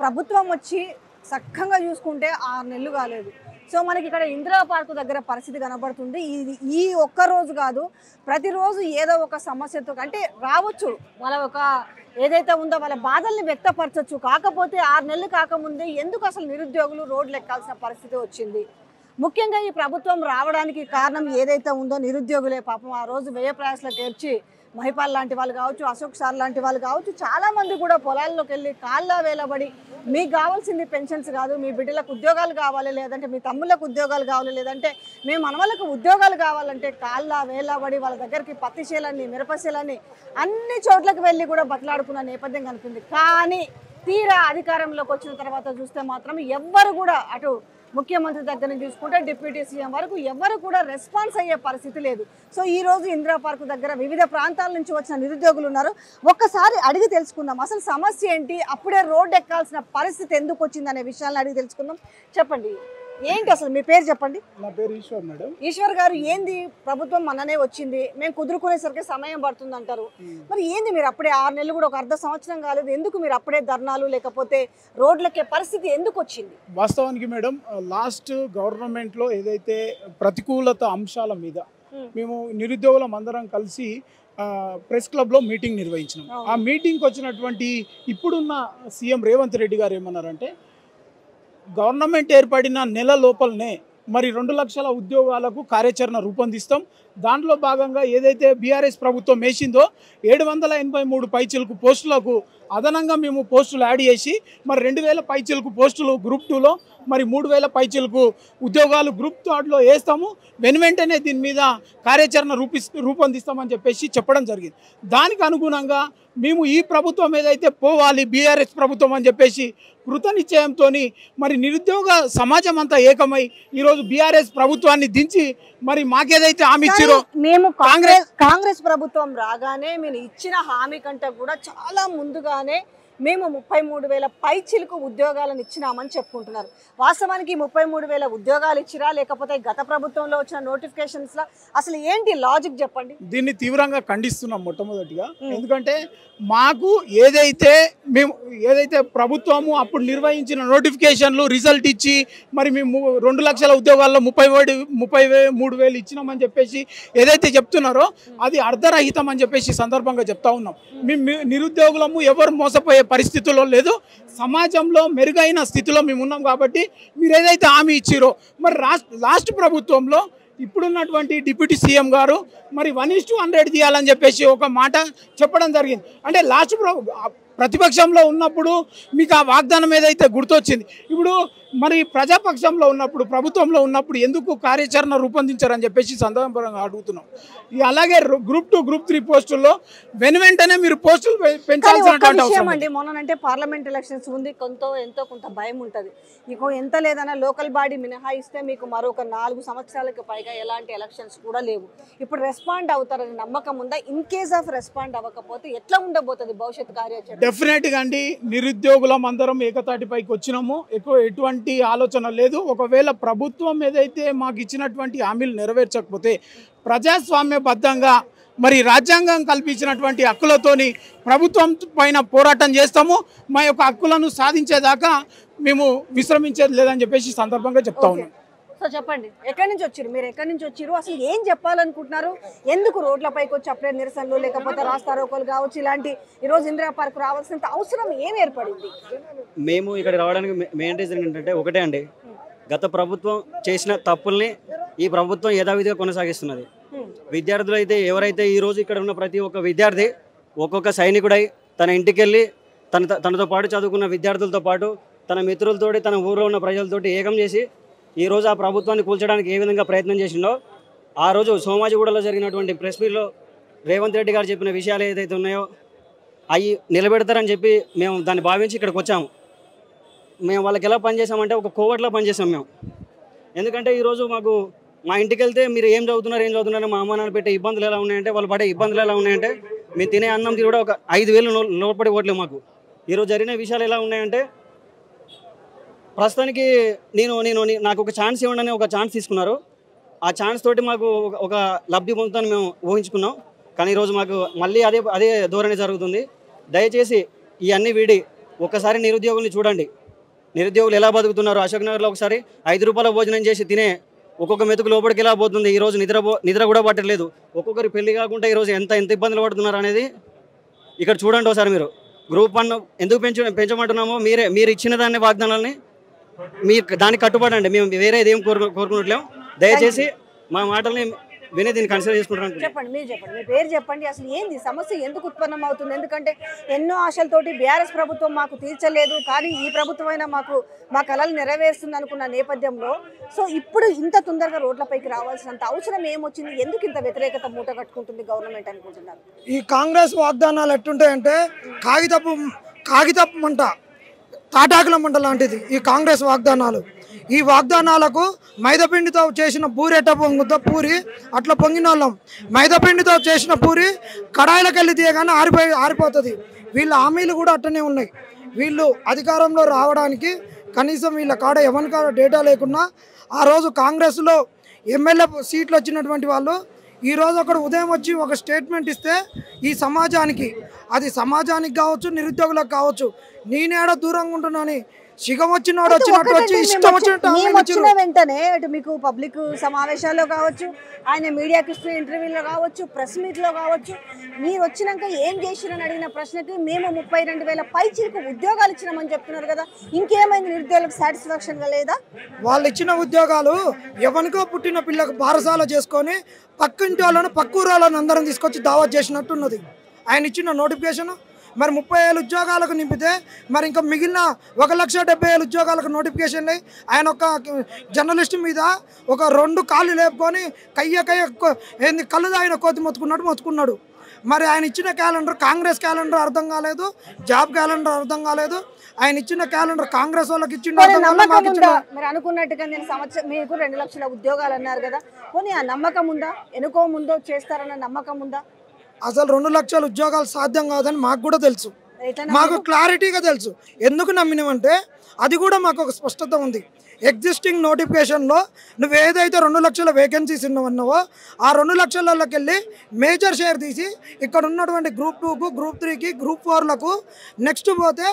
ప్రభుత్వం వచ్చి చక్కగా చూసుకుంటే 6 నెలలు కాలేదు. సో మనకి ఇక్కడ ఇందిరా పార్క్ దగ్గర పరిస్థితి కనబడుతుంది. ఈ ఒక్క రోజు కాదు, ప్రతిరోజు ఏదో ఒక సమస్యతో అంటే రావచ్చు, వాళ్ళ ఒక ఏదైతే ఉందో వాళ్ళ బాధల్ని వ్యక్తపరచవచ్చు. కాకపోతే 6 నెలలు కాకముందే ఎందుకు అసలు నిరుద్యోగులు రోడ్లు ఎక్కాల్సిన పరిస్థితి వచ్చింది? ముఖ్యంగా ఈ ప్రభుత్వం రావడానికి కారణం ఏదైతే ఉందో నిరుద్యోగులే. పాపం ఆ రోజు వ్యయ ప్రయాసలకు ఏర్చి మహిపాల్ లాంటి వాళ్ళు కావచ్చు, అశోక్ సార్ లాంటి వాళ్ళు కావచ్చు, చాలామంది కూడా పొలాల్లోకి వెళ్ళి కాళ్ళ వేలబడి మీకు కావాల్సింది పెన్షన్స్ కాదు, మీ బిడ్డలకు ఉద్యోగాలు కావాలి, లేదంటే మీ తమ్ముళ్ళకు ఉద్యోగాలు కావాలి, లేదంటే మీ మనవలకు ఉద్యోగాలు కావాలంటే కాళ్ళ వేలబడి వాళ్ళ దగ్గరికి పత్తి చేలని మిరపశీలని అన్ని చోట్లకు వెళ్ళి కూడా బతలాడుకున్న నేపథ్యం కనిపింది. కానీ తీరా అధికారంలోకి వచ్చిన తర్వాత చూస్తే మాత్రం ఎవ్వరు కూడా అటు ముఖ్యమంత్రి దగ్గర నుంచి చూసుకుంటే డిప్యూటీ సీఎం వరకు ఎవరు కూడా రెస్పాన్స్ అయ్యే పరిస్థితి లేదు. సో ఈ రోజు ఇందిరా పార్క్ దగ్గర వివిధ ప్రాంతాల నుంచి వచ్చిన నిరుద్యోగులు ఉన్నారు. ఒక్కసారి అడిగి తెలుసుకుందాం అసలు సమస్య ఏంటి, అప్పుడే రోడ్డు ఎక్కాల్సిన పరిస్థితి ఎందుకు వచ్చింది అనే విషయాలను అడిగి తెలుసుకుందాం. చెప్పండి, ఏంటి అసలు మీ పేరు చెప్పండి? నా పేరు ఈశ్వర్ మేడం. ఈశ్వర్ గారు, ఏంది ప్రభుత్వం మననే వచ్చింది, మేము కుదురుకునేసరికి సమయం పడుతుంది అంటారు. మరి ఏంది మీరు అప్పుడే 6 నెలలు కూడా ఒక అర్ధ సంవత్సరం కాలేదు, ఎందుకు మీరు అప్పుడే ధర్నాలు లేకపోతే రోడ్లకే పరిస్థితి ఎందుకు వచ్చింది? వాస్తవానికి మేడం, లాస్ట్ గవర్నమెంట్లో ఏదైతే ప్రతికూలత అంశాల మీద మేము నిరుద్యోగులం అందరం కలిసి ప్రెస్ క్లబ్లో మీటింగ్ నిర్వహించినాం. ఆ మీటింగ్కి వచ్చినటువంటి ఇప్పుడున్న సీఎం రేవంత్ రెడ్డి గారు ఏమన్నారంటే, గవర్నమెంట్ ఏర్పడిన నెల లోపలనే మరి 2 లక్షల ఉద్యోగాలకు కార్యాచరణ రూపొందిస్తాం. దాంట్లో భాగంగా ఏదైతే బీఆర్ఎస్ ప్రభుత్వం వేసిందో 783 పైచిలకు పోస్టులకు అదనంగా మేము పోస్టులు యాడ్ చేసి మరి 2000 పైచిలకు పోస్టులు గ్రూప్ 2లో, మరి 3000 పైచిలకు ఉద్యోగాలు గ్రూప్ 3లో వేస్తాము. వెంటనే దీని మీద కార్యాచరణ రూపొందిస్తామని చెప్పేసి చెప్పడం జరిగింది. దానికి అనుగుణంగా మేము ఈ ప్రభుత్వం ఏదైతే పోవాలి బీఆర్ఎస్ ప్రభుత్వం అని చెప్పేసి కృతనిశ్చయంతో మరి నిరుద్యోగ సమాజం అంతా ఏకమై ఈరోజు బీఆర్ఎస్ ప్రభుత్వాన్ని దించి మరి మాకేదైతే హామీ ఇచ్చారో, మేము కాంగ్రెస్ ప్రభుత్వం రాగానే మీరు ఇచ్చిన హామీ కంటే కూడా చాలా ముందుగానే మేము 33,000 పైచిలకు ఉద్యోగాలను ఇచ్చినామని చెప్పుకుంటున్నారు. వాస్తవానికి 33,000 ఉద్యోగాలు ఇచ్చిరా, లేకపోతే గత ప్రభుత్వంలో వచ్చిన నోటిఫికేషన్స్లో అసలు ఏంటి లాజిక్ చెప్పండి? దీన్ని తీవ్రంగా ఖండిస్తున్నాం మొట్టమొదటిగా. ఎందుకంటే మాకు ఏదైతే ప్రభుత్వము అప్పుడు నిర్వహించిన నోటిఫికేషన్లు రిజల్ట్ ఇచ్చి మరి మేము 2 లక్షల ఉద్యోగాల్లో 33,000 ఇచ్చినామని చెప్పేసి ఏదైతే చెప్తున్నారో అది అర్ధరహితం అని చెప్పేసి సందర్భంగా చెప్తా ఉన్నాం. మేము నిరుద్యోగులము ఎవరు మోసపోయే పరిస్థితుల్లో లేదు, సమాజంలో మెరుగైన స్థితిలో మేము ఉన్నాం. కాబట్టి మీరు ఏదైతే హామీ ఇచ్చిరో మరి లాస్ట్ ప్రభుత్వంలో ఇప్పుడున్నటువంటి డిప్యూటీ సీఎం గారు మరి 1:100 తీయాలని చెప్పేసి ఒక మాట చెప్పడం జరిగింది. అంటే లాస్ట్ ప్రతిపక్షంలో ఉన్నప్పుడు మీకు ఆ వాగ్దానం ఏదైతే గుర్తొచ్చింది, ఇప్పుడు మరి ప్రజాపక్షంలో ఉన్నప్పుడు ప్రభుత్వంలో ఉన్నప్పుడు ఎందుకు కార్యాచరణ రూపొందించారని చెప్పేసి సందర్భంగా అడుగుతున్నాం. అలాగే గ్రూప్ 2 గ్రూప్ 3 పోస్టుల్లో వెంటనే మీరు పోస్టులు పెంచాల్సినటువంటి అవసరం ఉంది. మొన్నంటే పార్లమెంట్ ఎలక్షన్స్ ఉంది, ఎంతో కొంత భయం ఉంటుంది. మీకు ఎంత లేదన్నా లోకల్ బాడీ మినహాయిస్తే మీకు మరొక 4 సంవత్సరాలకు పైగా ఎలాంటి ఎలక్షన్స్ కూడా లేవు. ఇప్పుడు రెస్పాండ్ అవుతారని నమ్మకం ఉందా? ఇన్ కేస్ ఆఫ్ రెస్పాండ్ అవ్వకపోతే ఎట్లా ఉండబోతుంది భవిష్యత్ కార్యాచరణ? డెఫినెట్గా అండి, నిరుద్యోగులం అందరం ఏకతాటిపైకి వచ్చినాము. ఎటువంటి ఆలోచన లేదు. ఒకవేళ ప్రభుత్వం ఏదైతే మాకు ఇచ్చినటువంటి హామీలు నెరవేర్చకపోతే ప్రజాస్వామ్యబద్ధంగా మరి రాజ్యాంగం కల్పించినటువంటి హక్కులతోని ప్రభుత్వం పైన పోరాటం చేస్తాము. మా యొక్క హక్కులను సాధించేదాకా మేము విశ్రమించేది లేదని చెప్పేసి సందర్భంగా చెప్తా ఉన్నాం. సో చెప్పండి, ఎక్కడి నుంచి వచ్చారు మీరు? ఎక్కడి నుంచి వచ్చారు? అసలు ఏం చెప్పాలనుకుంటున్నారు? ఎందుకు రోడ్లపైకి వచ్చి అప్పుడే నిరసనలు లేకపోతే రాస్తారోకోలు కావచ్చు ఇలాంటి ఈరోజు ఇందిరా పార్క్ రావాల్సిన అవసరం ఏం ఏర్పడింది? మేము ఇక్కడ రావడానికి మెయిన్ రీజన్ ఏంటంటే ఒకటే అండి, గత ప్రభుత్వం చేసిన తప్పుల్ని ఈ ప్రభుత్వం యథావిధిగా కొనసాగిస్తున్నది. విద్యార్థులు అయితే ఎవరైతే ఈరోజు ఇక్కడ ఉన్న ప్రతి ఒక్క విద్యార్థి ఒక్కొక్క సైనికుడై తన ఇంటికి వెళ్ళి తనతో పాటు చదువుకున్న విద్యార్థులతో పాటు తన మిత్రులతోటి తన ఊరిలో ఉన్న ప్రజలతోటి ఏకం చేసి ఈరోజు ఆ ప్రభుత్వాన్ని కూల్చడానికి ఏ విధంగా ప్రయత్నం చేసిండో ఆ రోజు సోమాజిగూడలో జరిగినటువంటి ప్రెస్ మీట్లో రేవంత్ రెడ్డి గారు చెప్పిన విషయాలు ఏదైతే ఉన్నాయో అవి నిలబెడతారని చెప్పి మేము దాన్ని భావించి ఇక్కడికి వచ్చాము. మేము వాళ్ళకి ఎలా పనిచేసామంటే ఒక కోవట్లో పనిచేసాం మేము. ఎందుకంటే ఈరోజు మా ఇంటికి వెళ్తే మీరు ఏం చదువుతున్నారు మా అమ్మ నాన్న పెట్టే ఇబ్బందులు ఎలా ఉన్నాయంటే, వాళ్ళు పడే ఇబ్బందులు ఎలా ఉన్నాయంటే, మేము తినే అన్నం కూడా ఒక 5,000 లోపడి పోవట్లేదు మాకు. ఈరోజు జరిగిన విషయాలు ఎలా ఉన్నాయంటే, ప్రస్తుతానికి నాకు ఒక ఛాన్స్ ఇవ్వండి ఒక ఛాన్స్ తీసుకున్నారు. ఆ ఛాన్స్ తోటి మాకు ఒక లబ్ధి పొందుతాను మేము ఊహించుకున్నాం. కానీ ఈరోజు మాకు మళ్ళీ అదే ధోరణి జరుగుతుంది. దయచేసి ఇవన్నీ వీడి ఒక్కసారి నిరుద్యోగుల్ని చూడండి, నిరుద్యోగులు ఎలా బతుకుతున్నారు. అశోక్ నగర్లో ఒకసారి 5 రూపాయల భోజనం చేసి తినే ఒక్కొక్క మెతుకు లోపలికి ఎలా పోతుంది. ఈరోజు నిద్ర కూడా పట్టలేదు. ఒక్కొక్కరి పెళ్లి కాకుండా ఈరోజు ఎంత ఇబ్బందులు పడుతున్నారు అనేది ఇక్కడ చూడండి ఒకసారి. మీరు గ్రూప్ 1 ఎందుకు పెంచమంటున్నామో మీరు ఇచ్చిన దాన్ని వాగ్దానాలని మీరు దానికి కట్టుబడండి. మేము వేరేది ఏం కోరుకున్నట్లేము. దయచేసి మా మాటల్ని వినే దీన్ని కన్సిడర్ చేసుకుంటారు. చెప్పండి, మీరు చెప్పండి, మీ పేరు చెప్పండి. అసలు ఏంది సమస్య, ఎందుకు ఉత్పన్నం అవుతుంది? ఎందుకంటే ఎన్నో ఆశలతోటి బీఆర్ఎస్ ప్రభుత్వం మాకు తీర్చలేదు, కానీ ఈ ప్రభుత్వం అయినా మా కళలు నెరవేరుస్తుంది అనుకున్న నేపథ్యంలో సో ఇప్పుడు ఇంత తొందరగా రోడ్లపైకి రావాల్సినంత అవసరం ఏమొచ్చింది? ఎందుకు ఇంత వ్యతిరేకత మూట కట్టుకుంటుంది గవర్నమెంట్ అనుకుంటున్నారు? ఈ కాంగ్రెస్ వాగ్దానాలు ఎట్టుంటాయంటే కాగితపు మంట, తాటాకుల మంట లాంటిది ఈ కాంగ్రెస్ వాగ్దానాలు. ఈ వాగ్దానాలకు మైదాపిండితో చేసిన పూరి ఎట్ట పొంగుతో పూరి అట్లా పొంగిన వాళ్ళం. మైదాపిండితో చేసిన పూరి కడాయిలకు వెళ్ళి తీయగానే ఆరిపోతుంది. వీళ్ళ హామీలు కూడా అట్టనే ఉన్నాయి. వీళ్ళు అధికారంలో రావడానికి కనీసం వీళ్ళ కాడ ఎవరి కాడ డేటా లేకున్నా ఆ రోజు కాంగ్రెస్లో ఎమ్మెల్యే సీట్లు వచ్చినటువంటి వాళ్ళు ఈరోజు అక్కడ ఉదయం వచ్చి ఒక స్టేట్మెంట్ ఇస్తే ఈ సమాజానికి, అది సమాజానికి కావచ్చు, నిరుద్యోగులకు కావచ్చు, నేనేడ దూరంగా ఉంటున్నాను సిగం వచ్చినోడు వచ్చినట్టు వచ్చి ఇష్టం వచ్చిన వెంటనే అటు మీకు పబ్లిక్ సమావేశాల్లో కావచ్చు, ఆయన మీడియాకి ఇస్తున్న ఇంటర్వ్యూలో కావచ్చు, ప్రెస్ మీట్లో కావచ్చు, మీరు వచ్చినాక ఏం చేసిరని అడిగిన ప్రశ్నకి మేము 32,000 పైచీలకు ఉద్యోగాలు ఇచ్చినామని చెప్తున్నారు కదా. ఇంకేమైంది? నిరుద్యోగులకు సాటిస్ఫాక్షన్గా లేదా? వాళ్ళు ఇచ్చిన ఉద్యోగాలు ఎవరికో పుట్టిన పిల్లకు బారసాల చేసుకొని పక్కింటి వాళ్ళను పక్కూరు వాళ్ళని అందరం తీసుకొచ్చి దావత్ చేసినట్టున్నది ఆయన ఇచ్చిన నోటిఫికేషన్. మరి 30,000 ఉద్యోగాలకు నింపితే మరి ఇంకా మిగిలిన 1,70,000 ఉద్యోగాలకు నోటిఫికేషన్లు. ఆయన ఒక జర్నలిస్ట్ మీద ఒక 2 కాళ్ళు లేపుకొని ఏంది కళ్ళు తాగిన కోతి మొత్తుకున్నాడు. మరి ఆయన ఇచ్చిన క్యాలెండర్ కాంగ్రెస్ క్యాలెండర్ అర్థం కాలేదు, జాబ్ క్యాలెండర్ అర్థం కాలేదు. ఆయన ఇచ్చిన క్యాలెండర్ కాంగ్రెస్ వాళ్ళకి ఇచ్చిండు. మీరు అనుకున్నట్టుగా నేను సంవత్సరం మీకు 2 లక్షల ఉద్యోగాలు అన్నారు కదా, పోనీ ఆ నమ్మకం ఉందా? ఎనుకో ముందో చేస్తారన్న నమ్మకం ఉందా? అసలు 2 లక్షల ఉద్యోగాలు సాధ్యం కాదని మాకు కూడా తెలుసు, మాకు క్లారిటీగా తెలుసు. ఎందుకు నమ్మినామంటే అది కూడా మాకు ఒక స్పష్టత ఉంది. ఎగ్జిస్టింగ్ నోటిఫికేషన్లో నువ్వు ఏదైతే 2 లక్షల వేకెన్సీస్ ఉన్నావో ఆ 2 లక్షలకి వెళ్ళి మేజర్ షేర్ తీసి ఇక్కడ ఉన్నటువంటి గ్రూప్ 2కు, గ్రూప్ 3కి, గ్రూప్ 4లకు నెక్స్ట్ పోతే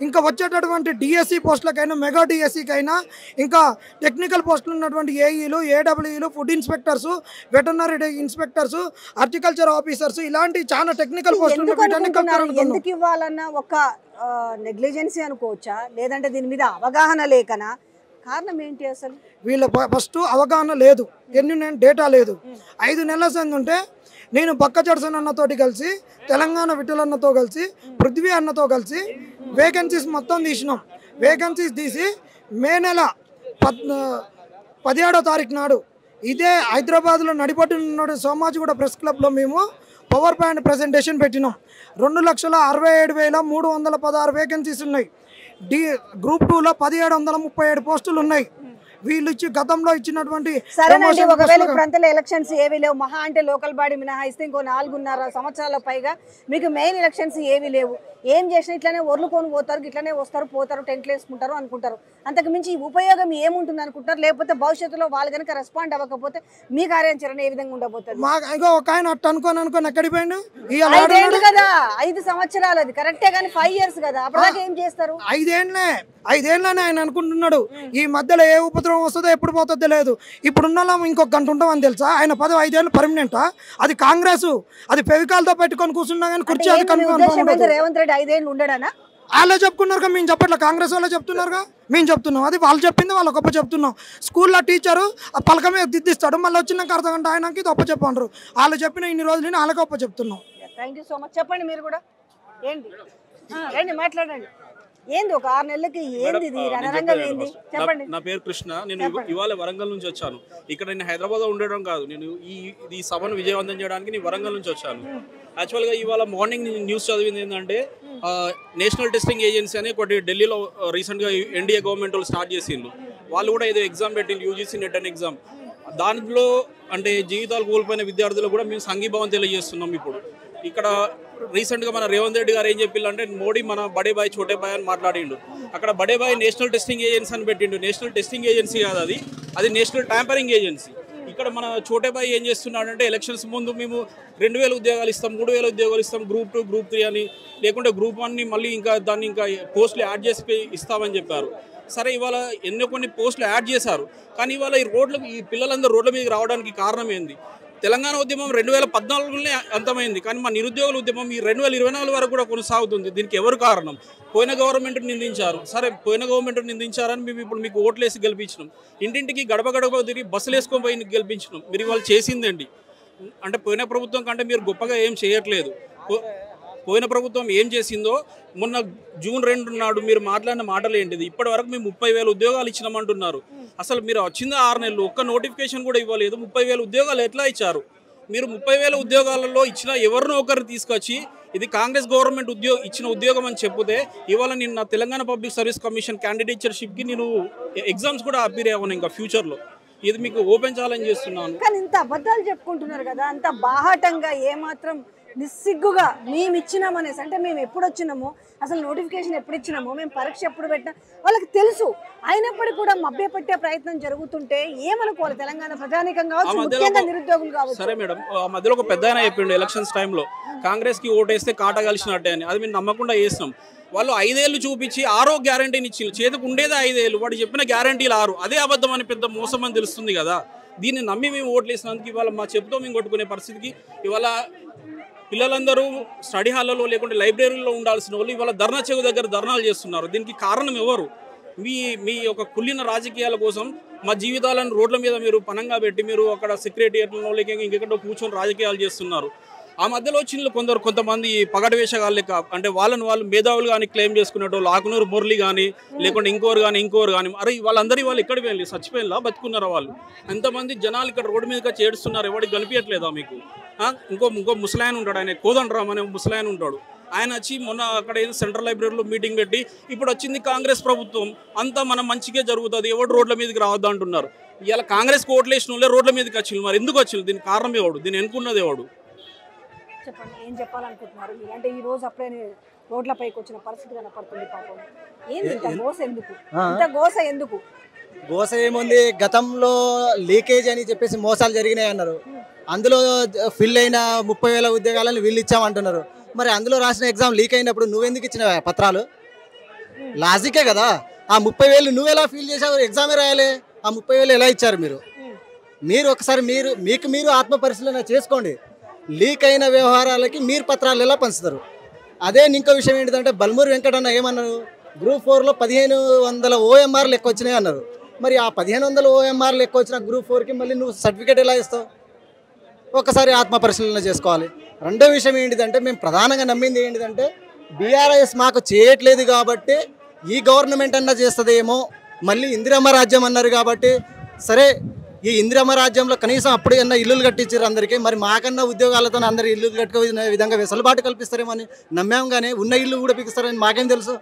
ఇంకా వచ్చేటటువంటి డిఎస్సి పోస్టులకైనా, మెగా డిఎస్సికైనా, ఇంకా టెక్నికల్ పోస్టులు ఉన్నటువంటి ఏఈలు, ఏడబ్ల్యూలు, food inspectors, veterinary inspectors, horticulture officers, ఇలాంటి చాలా టెక్నికల్ పోస్టులు ఎందుకు ఇవ్వాలన్నా ఒక నెగ్లిజెన్సీ అనుకోవచ్చా, లేదంటే దీని మీద అవగాహన లేకనా? కారణం ఏంటి? అసలు వీళ్ళ ఫస్ట్ అవగాహన లేదు, డేటా లేదు. 5 నెలల సంది ఉంటే నేను బక్క జడ్సన్ అన్నతోటి కలిసి, తెలంగాణ విఠల్ అన్నతో కలిసి, పృథ్వీ అన్నతో కలిసి వేకెన్సీస్ మొత్తం తీసినాం. వేకెన్సీస్ తీసి మే నెల 17వ తారీఖు నాడు ఇదే హైదరాబాద్లో నడిపట్టున్న సోమాజిగూడ ప్రెస్ క్లబ్లో మేము పవర్ పాయింట్ ప్రజెంటేషన్ పెట్టినాం. 2,67,316 వేకెన్సీస్ ఉన్నాయి. గ్రూప్ 2లో 1,737 పోస్టులు ఉన్నాయి. వీళ్ళు ఇచ్చి గతంలో ఇచ్చినటువంటి సరేనండి. ఒకవేళ ఇప్పుడు ఎలక్షన్స్ ఏవి లేవు, మహా అంటే లోకల్ బాడీ మినహాయిస్తే ఇంకో 4.5 సంవత్సరాల పైగా మీకు మెయిన్ ఎలక్షన్స్ ఏవి లేవు. ఏం చేసినా ఇట్లానే ఒర్లుకొని పోతారు, ఇట్లానే వస్తారు పోతారు, టెంట్లు వేసుకుంటారు అనుకుంటారు. అంతకు మించి ఉపయోగం ఏముంటుంది అనుకుంటారు? లేకపోతే భవిష్యత్తులో వాళ్ళు కనుక రెస్పాండ్ అవ్వకపోతే మీ కార్యాచరణ ఏ విధంగా ఉండబోతుంది? ఒక ఆయన అట్టు అనుకోని ఎక్కడికి పోయిండు? 5 ఏళ్ళు కదా, 5 సంవత్సరాలు, అది కరెక్టే కానీ 5 years కదా, అప్పటిదాకా ఏం చేస్తారు? 5 ఏళ్ళనే ఆయన అనుకుంటున్నాడు. ఈ మధ్యలో ఏ ఉపద్రవం వస్తుందో ఎప్పుడు పోతుందో తెలియదు. ఇప్పుడున్న ఇంకొక గంట ఉంటామని తెలుసా? ఆయన 5 ఏళ్ళు పర్మనెంటా? అది కాంగ్రెస్, అది ఫెవికాల్తో పెట్టుకొని కూర్చున్నా కానీ కుర్చీ అది రేవంత్ రెడ్డి 5 ఏళ్ళు ఉండడానా? వాళ్ళే చెప్పుకున్నారుగా, మేము చెప్పట్లే, కాంగ్రెస్ వాళ్ళే చెప్తున్నారుగా, మేము చెప్తున్నాం. అది వాళ్ళు చెప్పింది వాళ్ళ గొప్ప చెప్తున్నాం. స్కూల్లో టీచరు పలక మీద దిద్దిస్తాడు, మళ్ళీ వచ్చినాక అర్ధగంట ఆయనకి ఇది గొప్ప చెప్పంటారు. వాళ్ళు చెప్పిన ఇన్ని రోజులు వాళ్ళకి గొప్ప చెప్తున్నాం. Thank you so much. చెప్పండి మీరు కూడా ఏంటి, రండి మాట్లాడండి. ఏంది ఒక 6 నెలలకి ఏంది ఇది రణరంగం ఏంది? చెప్పండి. నా పేరు కృష్ణ. నేను ఇవాళ వరంగల్ నుంచి వచ్చాను. ఇక్కడ నేను హైదరాబాద్లో ఉండడం కాదు, నేను ఈ సభను విజయవంతం చేయడానికి నేను వరంగల్ నుంచి వచ్చాను. యాక్చువల్గా ఇవాళ మార్నింగ్ న్యూస్ చదివింది ఏంటంటే నేషనల్ టెస్టింగ్ ఏజెన్సీ అని ఒకటి ఢిల్లీలో రీసెంట్గా ఎన్డీఏ గవర్నమెంట్ వాళ్ళు స్టార్ట్ చేసిండ్రు. వాళ్ళు కూడా ఏదో ఎగ్జామ్ పెట్టిండ్రు, యూజీసీ నెట్ అనే ఎగ్జామ్. దాంట్లో అంటే జీవితాలు కోల్పోయిన విద్యార్థులు కూడా మేము సంఘీభావం తెలియజేస్తున్నాం. ఇప్పుడు ఇక్కడ రీసెంట్గా మన రేవంత్ రెడ్డి గారు ఏం చెప్పిల్లంటే మోడీ మన బడే బాయ్ చోటే బాయ్ అని మాట్లాడిండు. అక్కడ బడే బాయ్ నేషనల్ టెస్టింగ్ ఏజెన్సీ అని పెట్టిండు. నేషనల్ టెస్టింగ్ ఏజెన్సీ కాదు, అది నేషనల్ ట్యాంపరింగ్ ఏజెన్సీ. ఇక్కడ మన చోటేబాయి ఏం చేస్తున్నాడంటే ఎలక్షన్స్ ముందు మేము 2000 ఉద్యోగాలు ఇస్తాం, 3000 ఉద్యోగాలు ఇస్తాం, గ్రూప్ 2 గ్రూప్ 3 అని, లేకుంటే గ్రూప్ 1ని మళ్ళీ దాన్ని ఇంకా పోస్టులు యాడ్ చేసి ఇస్తామని చెప్పారు. సరే ఇవాళ కొన్ని పోస్టులు యాడ్ చేశారు, కానీ ఇవాళ ఈ పిల్లలందరూ రోడ్ల మీదకి రావడానికి కారణం ఏంది? తెలంగాణ ఉద్యమం 2014లోనే అంతమైంది, కానీ మా నిరుద్యోగుల ఉద్యమం ఈ 2024 వరకు కూడా కొనసాగుతుంది. దీనికి ఎవరు కారణం? పోయిన గవర్నమెంట్ నిందించారు. సరే పోయిన గవర్నమెంట్ నిందించారని మేము ఇప్పుడు మీకు ఓట్లేసి గెలిపించినాం, ఇంటింటికి గడప గడప తిరిగి బస్సులు వేసుకొని పోయి గెలిపించినాం. మీరు ఇవాళ చేసిందండి అంటే పోయిన ప్రభుత్వం కంటే మీరు గొప్పగా ఏం చేయట్లేదు. పోయిన ప్రభుత్వం ఏం చేసిందో మొన్న జూన్ 2 నాడు మీరు మాట్లాడిన మాటలు ఏంటిది? ఇప్పటి వరకు మేము 30,000 ఉద్యోగాలు ఇచ్చినామంటున్నారు. అసలు మీరు వచ్చింది 6 నెలలు, ఒక్క నోటిఫికేషన్ కూడా ఇవ్వలేదు. 30,000 ఉద్యోగాలు ఎట్లా ఇచ్చారు? మీరు 30,000 ఉద్యోగాలలో ఇచ్చిన ఎవరినో ఒకరిని తీసుకొచ్చి ఇది కాంగ్రెస్ గవర్నమెంట్ ఇచ్చిన ఉద్యోగం అని చెప్తే, ఇవాళ నిన్న తెలంగాణ పబ్లిక్ సర్వీస్ కమిషన్ క్యాండిడేట్షిప్కి నేను ఎగ్జామ్స్ కూడా అపీర్ అవ్వను ఇంకా ఫ్యూచర్లో. ఇది మీకు ఓపెన్ ఛాలెంజ్ చేస్తున్నాను. కానీ ఇంత అబద్ధాలు చెప్పుకుంటున్నారు కదా, అంత బాహాటంగా ఏమాత్రం నిస్సిగ్గుగా మేము ఇచ్చినామనేసి, అంటే మేము ఎప్పుడు వచ్చినామో, అసలు నోటిఫికేషన్ ఎప్పుడు ఇచ్చినామో, మేము పరీక్ష ఎప్పుడు పెట్టినా వాళ్ళకి తెలుసు. అయినప్పటికీ కూడా మభ్యపెట్టే ప్రయత్నం జరుగుతుంటే ఏమనుకోవాలి తెలంగాణ ప్రజానీకం కావచ్చు, ముఖ్యంగా నిరుద్యోగులు కావచ్చు. సరే మేడం, ఆ మధ్యలో ఒక పెద్ద ఆయన చెప్పిండు ఎలక్షన్స్ టైంలో కాంగ్రెస్కి ఓటేస్తే కాట కలిసినట్టే అని. అది మేము నమ్మకుండా చేసినాం. వాళ్ళు 5 ఏళ్ళు చూపించి 6వ గ్యారంటీని ఇచ్చి చేతికి ఉండేదే 5 ఏళ్ళు, వాడు చెప్పిన గ్యారంటీలు 6, అదే అబద్ధం అని పెద్ద మోసం అని తెలుస్తుంది కదా. దీన్ని నమ్మి మేము ఓట్లు వేసినందుకు ఇవాళ మా చెప్పుతో మేము కొట్టుకునే పరిస్థితికి ఇవాళ పిల్లలందరూ స్టడీ హాల్లో లేకుంటే లైబ్రరీలో ఉండాల్సిన వాళ్ళు ఇవాళ ధర్నా చెవు దగ్గర ధర్నాలు చేస్తున్నారు. దీనికి కారణం ఎవరు? మీ యొక్క కుళ్ళిన రాజకీయాల కోసం మా జీవితాలను రోడ్ల మీద మీరు పనంగా పెట్టి మీరు అక్కడ సెక్రటేరియట్లో లేక ఇంకెక్కడో కూర్చొని రాజకీయాలు చేస్తున్నారు. ఆ మధ్యలో వచ్చిన కొంతమంది పగటి వేషగాళ్ళు లెక్క, అంటే వాళ్ళు మేధావులు కానీ క్లెయిమ్ చేసుకున్నట్టు ఆకునూరు మురళి కానీ లేకుంటే ఇంకోరు కానీ అరే వాళ్ళందరూ వాళ్ళు ఎక్కడికి వెళ్ళి చచ్చిపోయినా బతుకున్నారా? వాళ్ళు ఎంతమంది జనాలు ఇక్కడ రోడ్డు మీదగా చేడుస్తున్నారు, ఎవరికి కనిపించట్లేదా మీకు? ఇంకో ముసలాయన ఉంటాడు, ఆయన కోదండరామ్ అనే ముసలాయన ఉంటాడు. ఆయన వచ్చి మొన్న అక్కడ సెంట్రల్ లైబ్రరీలో మీటింగ్ పెట్టి ఇప్పుడు వచ్చింది కాంగ్రెస్ ప్రభుత్వం, అంతా మనం మంచిగా జరుగుతుంది, ఎవడు రోడ్ల మీదకి రావద్దు అంటున్నారు. ఇలా కాంగ్రెస్కి ఓట్లు వేసిన వాళ్ళే రోడ్ల మీదకి వచ్చింది. మరి ఎందుకు వచ్చింది? దీనికి కారణం ఎవడు? దీన్ని ఎన్నుకున్నది ఎవడు? చెప్పండి, ఏం చెప్పాలనుకుంటున్నారు మీరు? అంటే ఈ రోజు అప్పుడే రోడ్లపైకి వచ్చిన పరిస్థితి కనపడుతుంది. పాపం ఏంది ఇంత గోస ఎందుకు? ఇంత గోస ఎందుకు? గోస ఏముంది? గతంలో లీకేజ్ అని చెప్పేసి మోసాలు జరిగినాయి అన్నారు. అందులో ఫిల్ అయిన 30,000 ఉద్యోగాలను వీళ్ళు ఇచ్చామంటున్నారు. మరి అందులో రాసిన ఎగ్జామ్ లీక్ అయినప్పుడు నువ్వెందుకు ఇచ్చిన పత్రాలు? లాజికే కదా. ఆ 30,000 నువ్వెలా ఫీల్ చేసావు? ఎగ్జామే రాయాలి. ఆ 30,000 ఎలా ఇచ్చారు మీరు ఒకసారి మీరు ఆత్మ పరిశీలన చేసుకోండి. లీక్ అయిన వ్యవహారాలకి మీరు పత్రాలు ఎలా పంచుతారు? అదే ఇంకో విషయం ఏంటంటే బల్మూరి వెంకటన్న ఏమన్నారు? గ్రూప్ 4లో 1500 OMR లెక్క వచ్చినాయి అన్నారు. మరి ఆ 1500 OMR లెక్క వచ్చిన గ్రూప్ 4కి మళ్ళీ నువ్వు సర్టిఫికేట్ ఎలా ఇస్తావు? ఒకసారి ఆత్మ పరిశీలన చేసుకోవాలి. రెండో విషయం ఏంటిదంటే మేము ప్రధానంగా నమ్మింది ఏంటిదంటే బీఆర్ఎస్ మాకు చేయట్లేదు కాబట్టి ఈ గవర్నమెంట్ అన్నా చేస్తుందేమో, మళ్ళీ ఇందిరమ్మ రాజ్యం అన్నారు కాబట్టి సరే ఈ ఇందిరమ్మ రాజ్యంలో కనీసం అప్పుడు అన్న ఇల్లులు కట్టించారు అందరికీ, మరి మాకన్నా ఉద్యోగాలతో అందరు ఇల్లు కట్టుకునే విధంగా వెసులుబాటు కల్పిస్తారేమో అని నమ్మాం. కానీ ఉన్న ఇల్లు కూడా పిలుస్తారని మాకేం తెలుసు?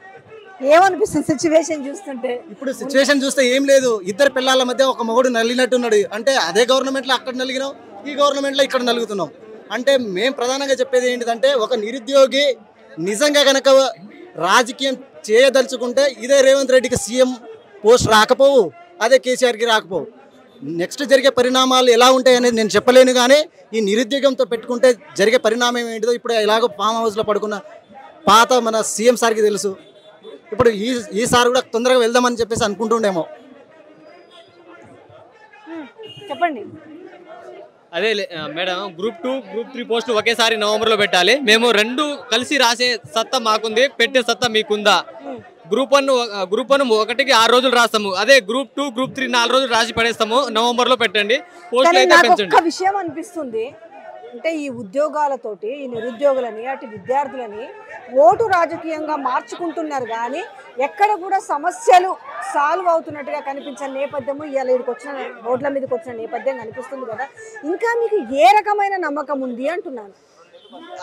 ఏమనిపిస్తుంది సిచ్యువేషన్ చూస్తుంటే? ఇప్పుడు సిచ్యువేషన్ చూస్తే ఏం లేదు, ఇద్దరు పిల్లల మధ్య ఒక మొగుడు నలిగినట్టున్నాడు. అంటే అదే గవర్నమెంట్లో అక్కడ నలిగినాం, ఈ గవర్నమెంట్లో ఇక్కడ నలుగుతున్నాం. అంటే మేము ప్రధానంగా చెప్పేది ఏంటిదంటే ఒక నిరుద్యోగి నిజంగా కనుక రాజకీయం చేయదలుచుకుంటే ఇదే రేవంత్ రెడ్డికి సీఎం పోస్ట్ రాకపోవు, అదే కేసీఆర్కి రాకపోవు. నెక్స్ట్ జరిగే పరిణామాలు ఎలా ఉంటాయనేది నేను చెప్పలేను. కానీ ఈ నిరుద్యోగంతో పెట్టుకుంటే జరిగే పరిణామం ఏంటిదో ఇప్పుడు ఎలాగో ఫామ్ హౌస్లో పడుకున్న పాత మన సీఎం సార్కి తెలుసు. ఇప్పుడు ఈసారి కూడా తొందరగా వెళ్దామని చెప్పేసి అనుకుంటుండేమో. చెప్పండి. అదే మేడం, గ్రూప్ 2 గ్రూప్ 3 పోస్టులు ఒకేసారి నవంబర్లో పెట్టాలి. మేము 2 కలిసి రాసే సత్తా మాకుంది, పెట్టే సత్తా మీకుందా? గ్రూప్ 1 ఒకటికి 6 రోజులు రాస్తాము, అదే గ్రూప్ 2 గ్రూప్ 3 4 రోజులు రాసి పడేస్తాము. నవంబర్లో పెట్టండి, పోస్టులు అయితే పెంచండి. ఒక విషయం అనిపిస్తుంది, అంటే ఈ ఉద్యోగాలతోటి ఈ నిరుద్యోగులని అటు విద్యార్థులని ఓటు రాజకీయంగా మార్చుకుంటున్నారు, కానీ ఎక్కడ కూడా సమస్యలు సాల్వ్ అవుతున్నట్టుగా కనిపించని నేపథ్యము ఇవాళ ఇక్కడికి వచ్చిన రోడ్ల మీదకి వచ్చిన నేపథ్యం కనిపిస్తుంది కదా. ఇంకా మీకు ఏ రకమైన నమ్మకం ఉంది అంటున్నాను.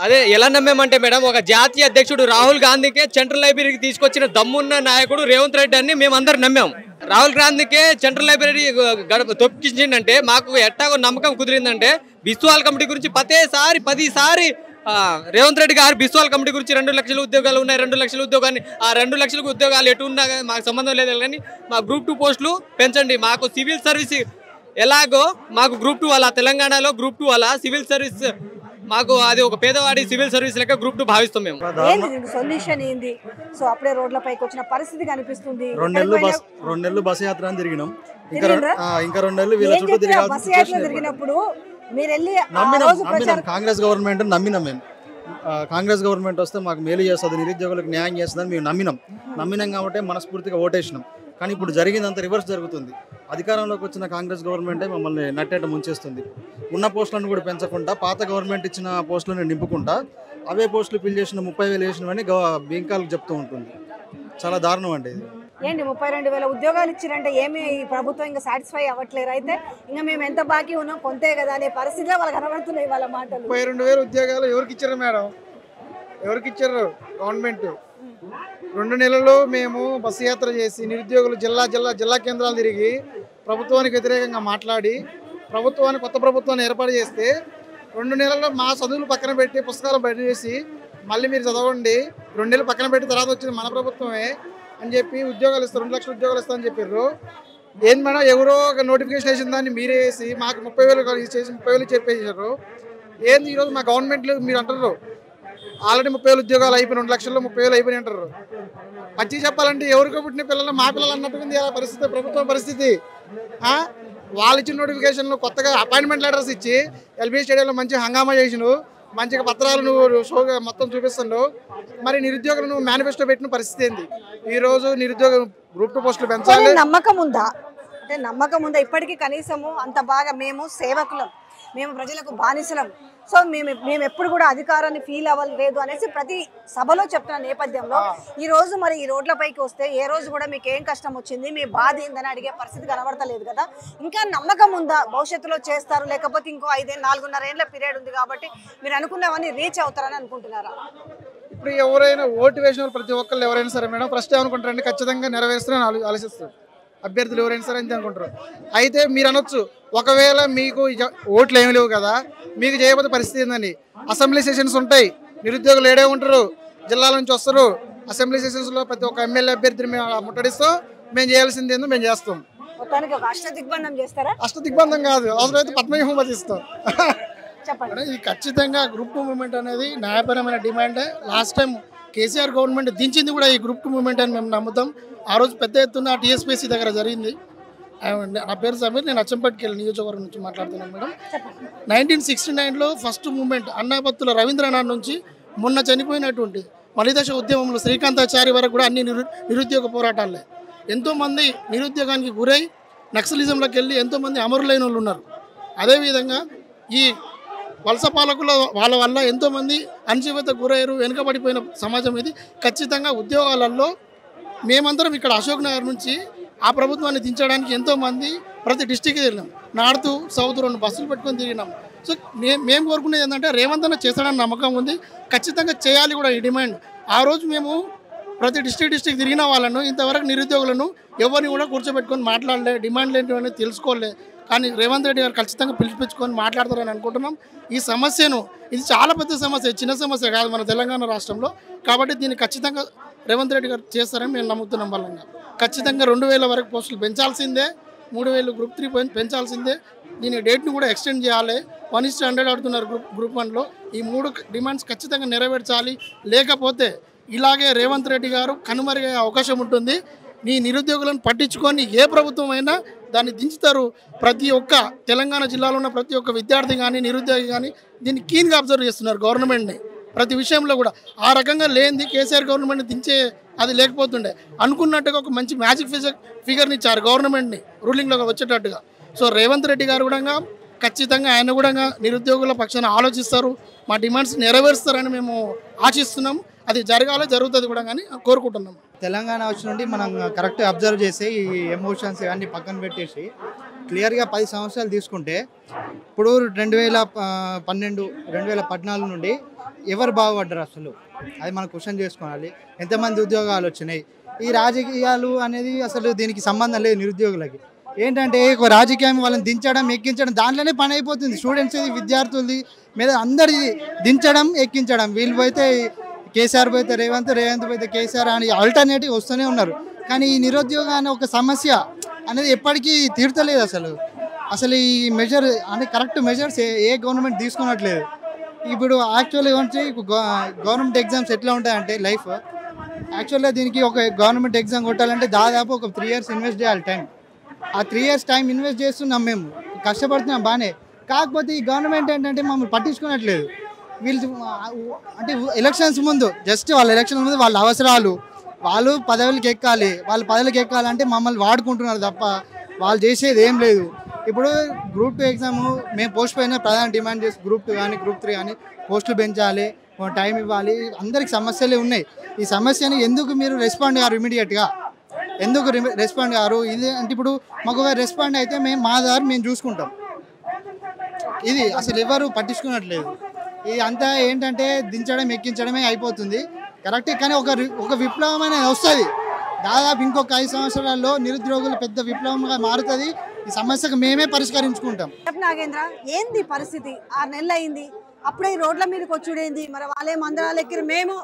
అదే ఎలా నమ్మామంటే మేడం, ఒక జాతీయ అధ్యక్షుడు రాహుల్ గాంధీకే సెంట్రల్ లైబ్రరీకి తీసుకొచ్చిన దమ్మున్న నాయకుడు రేవంత్ రెడ్డి అని మేము అందరు నమ్మాం. రాహుల్ గాంధీకే సెంట్రల్ లైబ్రరీ తొక్కించిందంటే మాకు ఎట్టాగో నమ్మకం కుదిరిందంటే బిస్వాల్ కమిటీ గురించి 10సారి రేవంత్ రెడ్డి గారు బిస్వాల్ కమిటీ గురించి 2 లక్షల ఉద్యోగాలు ఉన్నాయి, 2 లక్షల ఉద్యోగాన్ని, ఆ 2 లక్షల ఉద్యోగాలు ఎటు ఉన్నా మాకు సంబంధం లేదు, కానీ మా గ్రూప్ 2 పోస్టులు పెంచండి, మాకు సివిల్ సర్వీస్ ఎలాగో మాకు గ్రూప్ 2 అలా తెలంగాణలో గ్రూప్ 2 అలా సివిల్ సర్వీస్ మాకు అది ఒక పేదవాడి సివిల్ సర్వీస్ లెక్క గ్రూప్ 2 భావిస్తాం మేము. సొల్యూషన్ ఏంది? సో అప్పుడే రోడ్లపైకి వచ్చిన పరిస్థితి కనిపిస్తుంది. 2 నెలలు బస్ యాత్ర అని తిరిగినాం. ఇంకా 2 నెలలు వీళ్ళ చుట్టూ తిరిగినప్పుడు మీరు వెళ్ళి కాంగ్రెస్ గవర్నమెంట్ నమ్మినాం. మేము కాంగ్రెస్ గవర్నమెంట్ వస్తే మాకు మేలు చేస్తుంది, నిరుద్యోగులకు న్యాయం చేస్తుందని మేము నమ్మినాం కాబట్టి మనస్ఫూర్తిగా ఓటేసినాం. కానీ ఇప్పుడు జరిగిందంతా రివర్స్ జరుగుతుంది. అధికారంలోకి వచ్చిన కాంగ్రెస్ గవర్నమెంటే మమ్మల్ని నట్టేట ముంచేస్తుంది. ఉన్న పోస్టులను కూడా పెంచకుండా పాత గవర్నమెంట్ ఇచ్చిన పోస్టులను నింపుకుంటా అవే పోస్టులు ఫిల్ చేసిన 30,000 వేసినవని బ్యాంకాలకు చెప్తూ ఉంటుంది. చాలా దారుణం అండి ఇది. ఏంటి 32,000 ఉద్యోగాలు ఇచ్చారంటే ఏమి ప్రభుత్వం ఇంకా సాటిస్ఫై అవ్వట్లేరు? అయితే ఇంకా మేము ఎంత బాకీ ఉన్నాం కొంతే కదా అనే పరిస్థితిలో వాళ్ళు కనబడుతున్నాయి వాళ్ళ మాటలు. 32,000 ఉద్యోగాలు ఎవరికి ఇచ్చారు మేడం? ఎవరికి ఇచ్చారు? గవర్నమెంట్ 2 నెలలు మేము బస్సు యాత్ర చేసి నిరుద్యోగులు జిల్లా కేంద్రాలు తిరిగి ప్రభుత్వానికి వ్యతిరేకంగా మాట్లాడి కొత్త ప్రభుత్వాన్ని ఏర్పాటు చేస్తే 2 నెలల్లో మా చదువులు పక్కన పెట్టి పుస్తకాలు బయట చేసి మళ్ళీ మీరు చదవండి 2 నెలలు పక్కన పెట్టి తర్వాత వచ్చింది మన ప్రభుత్వమే అని చెప్పి ఉద్యోగాలు ఇస్తారు, 2 లక్షల ఉద్యోగాలు ఇస్తామని చెప్పారు. ఏంది మేడం, ఎవరో ఒక నోటిఫికేషన్ వేసిన దాన్ని మీరే వేసి మాకు 30,000 చేసి 30,000 చెప్పేసారు. ఏంది ఈరోజు మా గవర్నమెంట్లు మీరు అంటారు ఆల్రెడీ 30,000 ఉద్యోగాలు అయిపోయినాయి, 2 లక్షల్లో 30,000 అయిపోయినాయి అంటారు. మంచిగా చెప్పాలంటే ఎవరికో పుట్టిన పిల్లలు మా పిల్లలు అన్నట్టుకుంది అలా పరిస్థితి, ప్రభుత్వం పరిస్థితి. వాళ్ళు ఇచ్చిన నోటిఫికేషన్లు కొత్తగా అపాయింట్మెంట్ లెటర్స్ ఇచ్చి ఎల్బీ స్టేడియంలో మంచి హంగామా చేసినావు, మంచిగా పత్రాలు నువ్వు షోగా మొత్తం చూపిస్తున్నావు. మరి నిరుద్యోగులు నువ్వు మేనిఫెస్టో పెట్టిన పరిస్థితి ఏంది? ఈరోజు నిరుద్యోగ గ్రూప్ 2 పోస్టులు పెంచాలి. నమ్మకం ఉందా? అంటే నమ్మకం ఉందా ఇప్పటికీ? కనీసము అంత బాగా మేము సేవకులం, మేము ప్రజలకు బానిసలం, సో మేము ఎప్పుడు కూడా అధికారాన్ని ఫీల్ అవ్వలేదు అనేసి ప్రతి సభలో చెప్తున్న నేపథ్యంలో ఈ రోజు మరి ఈ రోడ్లపైకి వస్తే ఏ రోజు కూడా మీకు ఏం కష్టం వచ్చింది, మీ బాధ ఏందని అడిగే పరిస్థితి కనబడతలేదు కదా. ఇంకా నమ్మకం ఉందా భవిష్యత్తులో చేస్తారు, లేకపోతే ఇంకో 4.5 ఏళ్ల పీరియడ్ ఉంది కాబట్టి మీరు అనుకున్నవన్నీ రీచ్ అవుతారని అనుకుంటున్నారా? ఇప్పుడు ఎవరైనా ఓటు వేసిన ప్రతి ఒక్కళ్ళు ఎవరైనా సరే మేడం ఫస్ట్ ఏమనుకుంటారంటే ఖచ్చితంగా నెరవేరుస్తారని ఆలోచిస్తారు. అభ్యర్థులు ఎవరైనా సరే అంతే అనుకుంటారు. అయితే మీరు అనొచ్చు ఒకవేళ మీకు ఓట్లు ఏమి లేవు కదా మీకు చేయబోతే పరిస్థితి ఏందని. అసెంబ్లీ సెషన్స్ ఉంటాయి, నిరుద్యోగులు ఏడే ఉంటారు, జిల్లాల నుంచి వస్తారు. అసెంబ్లీ సెషన్స్లో ప్రతి ఒక్క ఎమ్మెల్యే అభ్యర్థిని మేము ముట్టడిస్తాం. మేము చేయాల్సింది ఏందో మేము చేస్తాం. అష్టదిగ్బంధం చేస్తారా? అష్టదిగ్బంధం కాదు, అవసరమైతే పద్మవ్యూహం ఇస్తాం. చెప్పండి. ఇది ఖచ్చితంగా గ్రూప్ 2 మూవ్మెంట్ అనేది న్యాయపరమైన డిమాండే. లాస్ట్ టైం కేసీఆర్ గవర్నమెంట్ దించింది కూడా ఈ గ్రూప్ 2 మూవ్మెంట్ అని మేము నమ్ముతాం. ఆ రోజు పెద్ద ఎత్తున టీఎస్పీసీ దగ్గర జరిగింది. నా పేరు సమీర్, నేను అచ్చంపేటకి నియోజకవర్గం నుంచి మాట్లాడుతున్నాను మేడం. 1969లో ఫస్ట్ మూవ్మెంట్ అన్నాపత్తుల రవీంద్రనాథ్ నుంచి మొన్న చనిపోయినటువంటి మలిదశ ఉద్యమంలో శ్రీకాంతాచారి వరకు కూడా అన్ని నిరుద్యోగ పోరాటాలే. ఎంతోమంది నిరుద్యోగానికి గురై నక్సలిజంలోకి వెళ్ళి ఎంతోమంది అమరులైన వాళ్ళు ఉన్నారు. అదేవిధంగా ఈ వలస పాలకుల వాళ్ళ వల్ల ఎంతోమంది అణచివేతకు గురయ్యారు, వెనుకబడిపోయిన సమాజం ఇది. ఖచ్చితంగా ఉద్యోగాలలో మేమందరం ఇక్కడ అశోక్ నగర్ నుంచి ఆ ప్రభుత్వాన్ని దించడానికి ఎంతోమంది ప్రతి డిస్టిక్కి తిరిగినాం. నార్త్ సౌత్ 2 బస్సులు పెట్టుకొని తిరిగినాం. సో మేము కోరుకునేది ఏంటంటే రేవంత్ అన్న చేస్తాడని నమ్మకం ఉంది, ఖచ్చితంగా చేయాలి కూడా ఈ డిమాండ్. ఆ రోజు మేము ప్రతి డిస్టిక్ తిరిగిన వాళ్ళను ఇంతవరకు నిరుద్యోగులను ఎవరిని కూడా కూర్చోబెట్టుకొని మాట్లాడలే, డిమాండ్లు ఏంటి తెలుసుకోలే. కానీ రేవంత్ రెడ్డి గారు ఖచ్చితంగా పిలిపించుకొని మాట్లాడతారని అనుకుంటున్నాం. ఈ సమస్యను, ఇది చాలా పెద్ద సమస్య, చిన్న సమస్య కాదు మన తెలంగాణ రాష్ట్రంలో. కాబట్టి దీన్ని ఖచ్చితంగా రేవంత్ రెడ్డి గారు చేస్తారని మేము నమ్ముతున్నాం. బలంగా ఖచ్చితంగా 2,000 వరకు పోస్టులు పెంచాల్సిందే, 3,000 గ్రూప్ 3 పెంచాల్సిందే. దీని డేట్ని కూడా ఎక్స్టెండ్ చేయాలి. 1:100 ఆడుతున్నారు గ్రూప్ 1లో. ఈ 3 డిమాండ్స్ ఖచ్చితంగా నెరవేర్చాలి. లేకపోతే ఇలాగే రేవంత్ రెడ్డి గారు కనుమరుగే అవకాశం ఉంటుంది. ఈ నిరుద్యోగులను పట్టించుకొని ఏ ప్రభుత్వం అయినా దాన్ని దించుతారు. ప్రతి ఒక్క తెలంగాణ జిల్లాలో ఉన్న ప్రతి ఒక్క విద్యార్థి కానీ నిరుద్యోగి కానీ దీన్ని కీన్గా అబ్జర్వ్ చేస్తున్నారు గవర్నమెంట్ని ప్రతి విషయంలో కూడా. ఆ రకంగా లేనిది కేసీఆర్ గవర్నమెంట్ని దించే అది లేకపోతుండే. అనుకున్నట్టుగా ఒక మంచి మ్యాజిక్ ఫిగర్ని ఇచ్చారు గవర్నమెంట్ని రూలింగ్లోకి వచ్చేటట్టుగా. సో రేవంత్ రెడ్డి గారు కూడా ఖచ్చితంగా ఆయన కూడా నిరుద్యోగుల పక్షాన ఆలోచిస్తారు, మా డిమాండ్స్ నెరవేరుస్తారని మేము ఆశిస్తున్నాం. అది జరుగుతుంది కూడా కానీ కోరుకుంటున్నాం. తెలంగాణ వచ్చి నుండి మనం కరెక్ట్ అబ్జర్వ్ చేసి ఈ ఎమోషన్స్ ఇవన్నీ పక్కన పెట్టేసి క్లియర్గా 10 సంవత్సరాలు తీసుకుంటే ఇప్పుడు 2012, 2014 నుండి ఎవరు బాగుపడ్డారు అసలు అది మనం క్వశ్చన్ చేసుకోవాలి. ఎంతమంది ఉద్యోగాలు వచ్చినాయి? ఈ రాజకీయాలు అనేది అసలు దీనికి సంబంధం లేదు. నిరుద్యోగులకి ఏంటంటే రాజకీయం వాళ్ళని దించడం ఎక్కించడం దాంట్లోనే పని అయిపోతుంది. స్టూడెంట్స్ విద్యార్థులది మీద అందరిది దించడం ఎక్కించడం. వీళ్ళు పోతే కేసీఆర్ పోతే రేవంత్ పోతే కేసీఆర్ అని ఆల్టర్నేటివ్ వస్తూనే ఉన్నారు. కానీ ఈ నిరుద్యోగం అనే ఒక సమస్య అనేది ఎప్పటికీ తీర్చలేదు. అసలు అసలు ఈ మెజర్ అంటే కరెక్ట్ మెజర్స్ ఏ గవర్నమెంట్ తీసుకున్నట్లేదు. ఇప్పుడు యాక్చువల్లీ ఏమంటే గవర్నమెంట్ ఎగ్జామ్స్ ఎట్లా ఉంటాయంటే లైఫ్ యాక్చువల్గా దీనికి ఒక గవర్నమెంట్ ఎగ్జామ్ కొట్టాలంటే దాదాపు ఒక 3 years ఇన్వెస్ట్ చేయాలి టైం. ఆ 3 years టైం ఇన్వెస్ట్ చేస్తున్నాం, మేము కష్టపడుతున్నాం బాగానే. కాకపోతే ఈ గవర్నమెంట్ ఏంటంటే మమ్మల్ని పట్టించుకోనట్లేదు. వీళ్ళు అంటే ఎలక్షన్స్ ముందు జస్ట్ వాళ్ళ ఎలక్షన్స్ ముందు వాళ్ళ అవసరాలు, వాళ్ళు పదవులకి ఎక్కాలంటే మమ్మల్ని వాడుకుంటున్నారు తప్ప వాళ్ళు చేసేది ఏం లేదు. ఇప్పుడు గ్రూప్ 2 ఎగ్జామ్ మేము పోస్ట్ పోయిన ప్రధాన డిమాండ్ చేసి గ్రూప్ 2 కానీ గ్రూప్ 3 కానీ పోస్టులు పెంచాలి, టైం ఇవ్వాలి. అందరికి సమస్యలే ఉన్నాయి. ఈ సమస్యని ఎందుకు మీరు రెస్పాండ్ గారు ఇమీడియట్గా ఎందుకు రెస్పాండ్ గారు? ఇది అంటే ఇప్పుడు మాకు రెస్పాండ్ అయితే మా దారి మేము చూసుకుంటాం. ఇది అసలు ఎవరు పట్టించుకున్నట్లేదు. ఇది అంతా ఏంటంటే దించడం ఎక్కించడమే అయిపోతుంది కరెక్ట్. కానీ ఒక విప్లవం అనేది వస్తుంది. దాదాపు ఇంకొక 5 సంవత్సరాల్లో నిరుద్యోగులు పెద్ద విప్లవంగా మారుతుంది. ఈ సమస్యకు మేమే పరిష్కరించుకుంటాం. నాగేంద్ర, ఏంది పరిస్థితి? 6 నెలలు అయింది, అప్పుడే ఈ రోడ్ల మీదకి వచ్చుడేంది? మరి వాళ్ళే మందరాలు ఎక్కిరు, మేము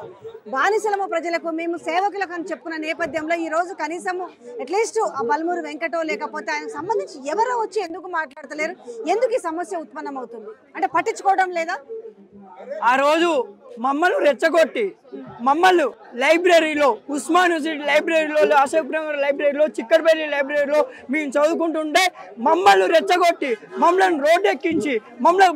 బానిసలము ప్రజలకు, మేము సేవకులకు అని చెప్పుకున్న నేపథ్యంలో ఈ రోజు కనీసము అట్లీస్ట్ ఆ బల్మూరు వెంకటో లేకపోతే ఆయనకు సంబంధించి ఎవరో వచ్చి ఎందుకు మాట్లాడతలేరు? ఎందుకు ఈ సమస్య ఉత్పన్నం అవుతుంది? అంటే పట్టించుకోవడం లేదా? ఆ రోజు మమ్మల్ని రెచ్చగొట్టి మమ్మల్ని లైబ్రరీలో, ఉస్మాన్ యూనివర్సిటీ లైబ్రరీలో, అశోక్ నగర్ లైబ్రరీలో, చిక్కడపల్లి లైబ్రరీలో మేము చదువుకుంటుంటే మమ్మల్ని రెచ్చగొట్టి మమ్మల్ని రోడ్డు ఎక్కించి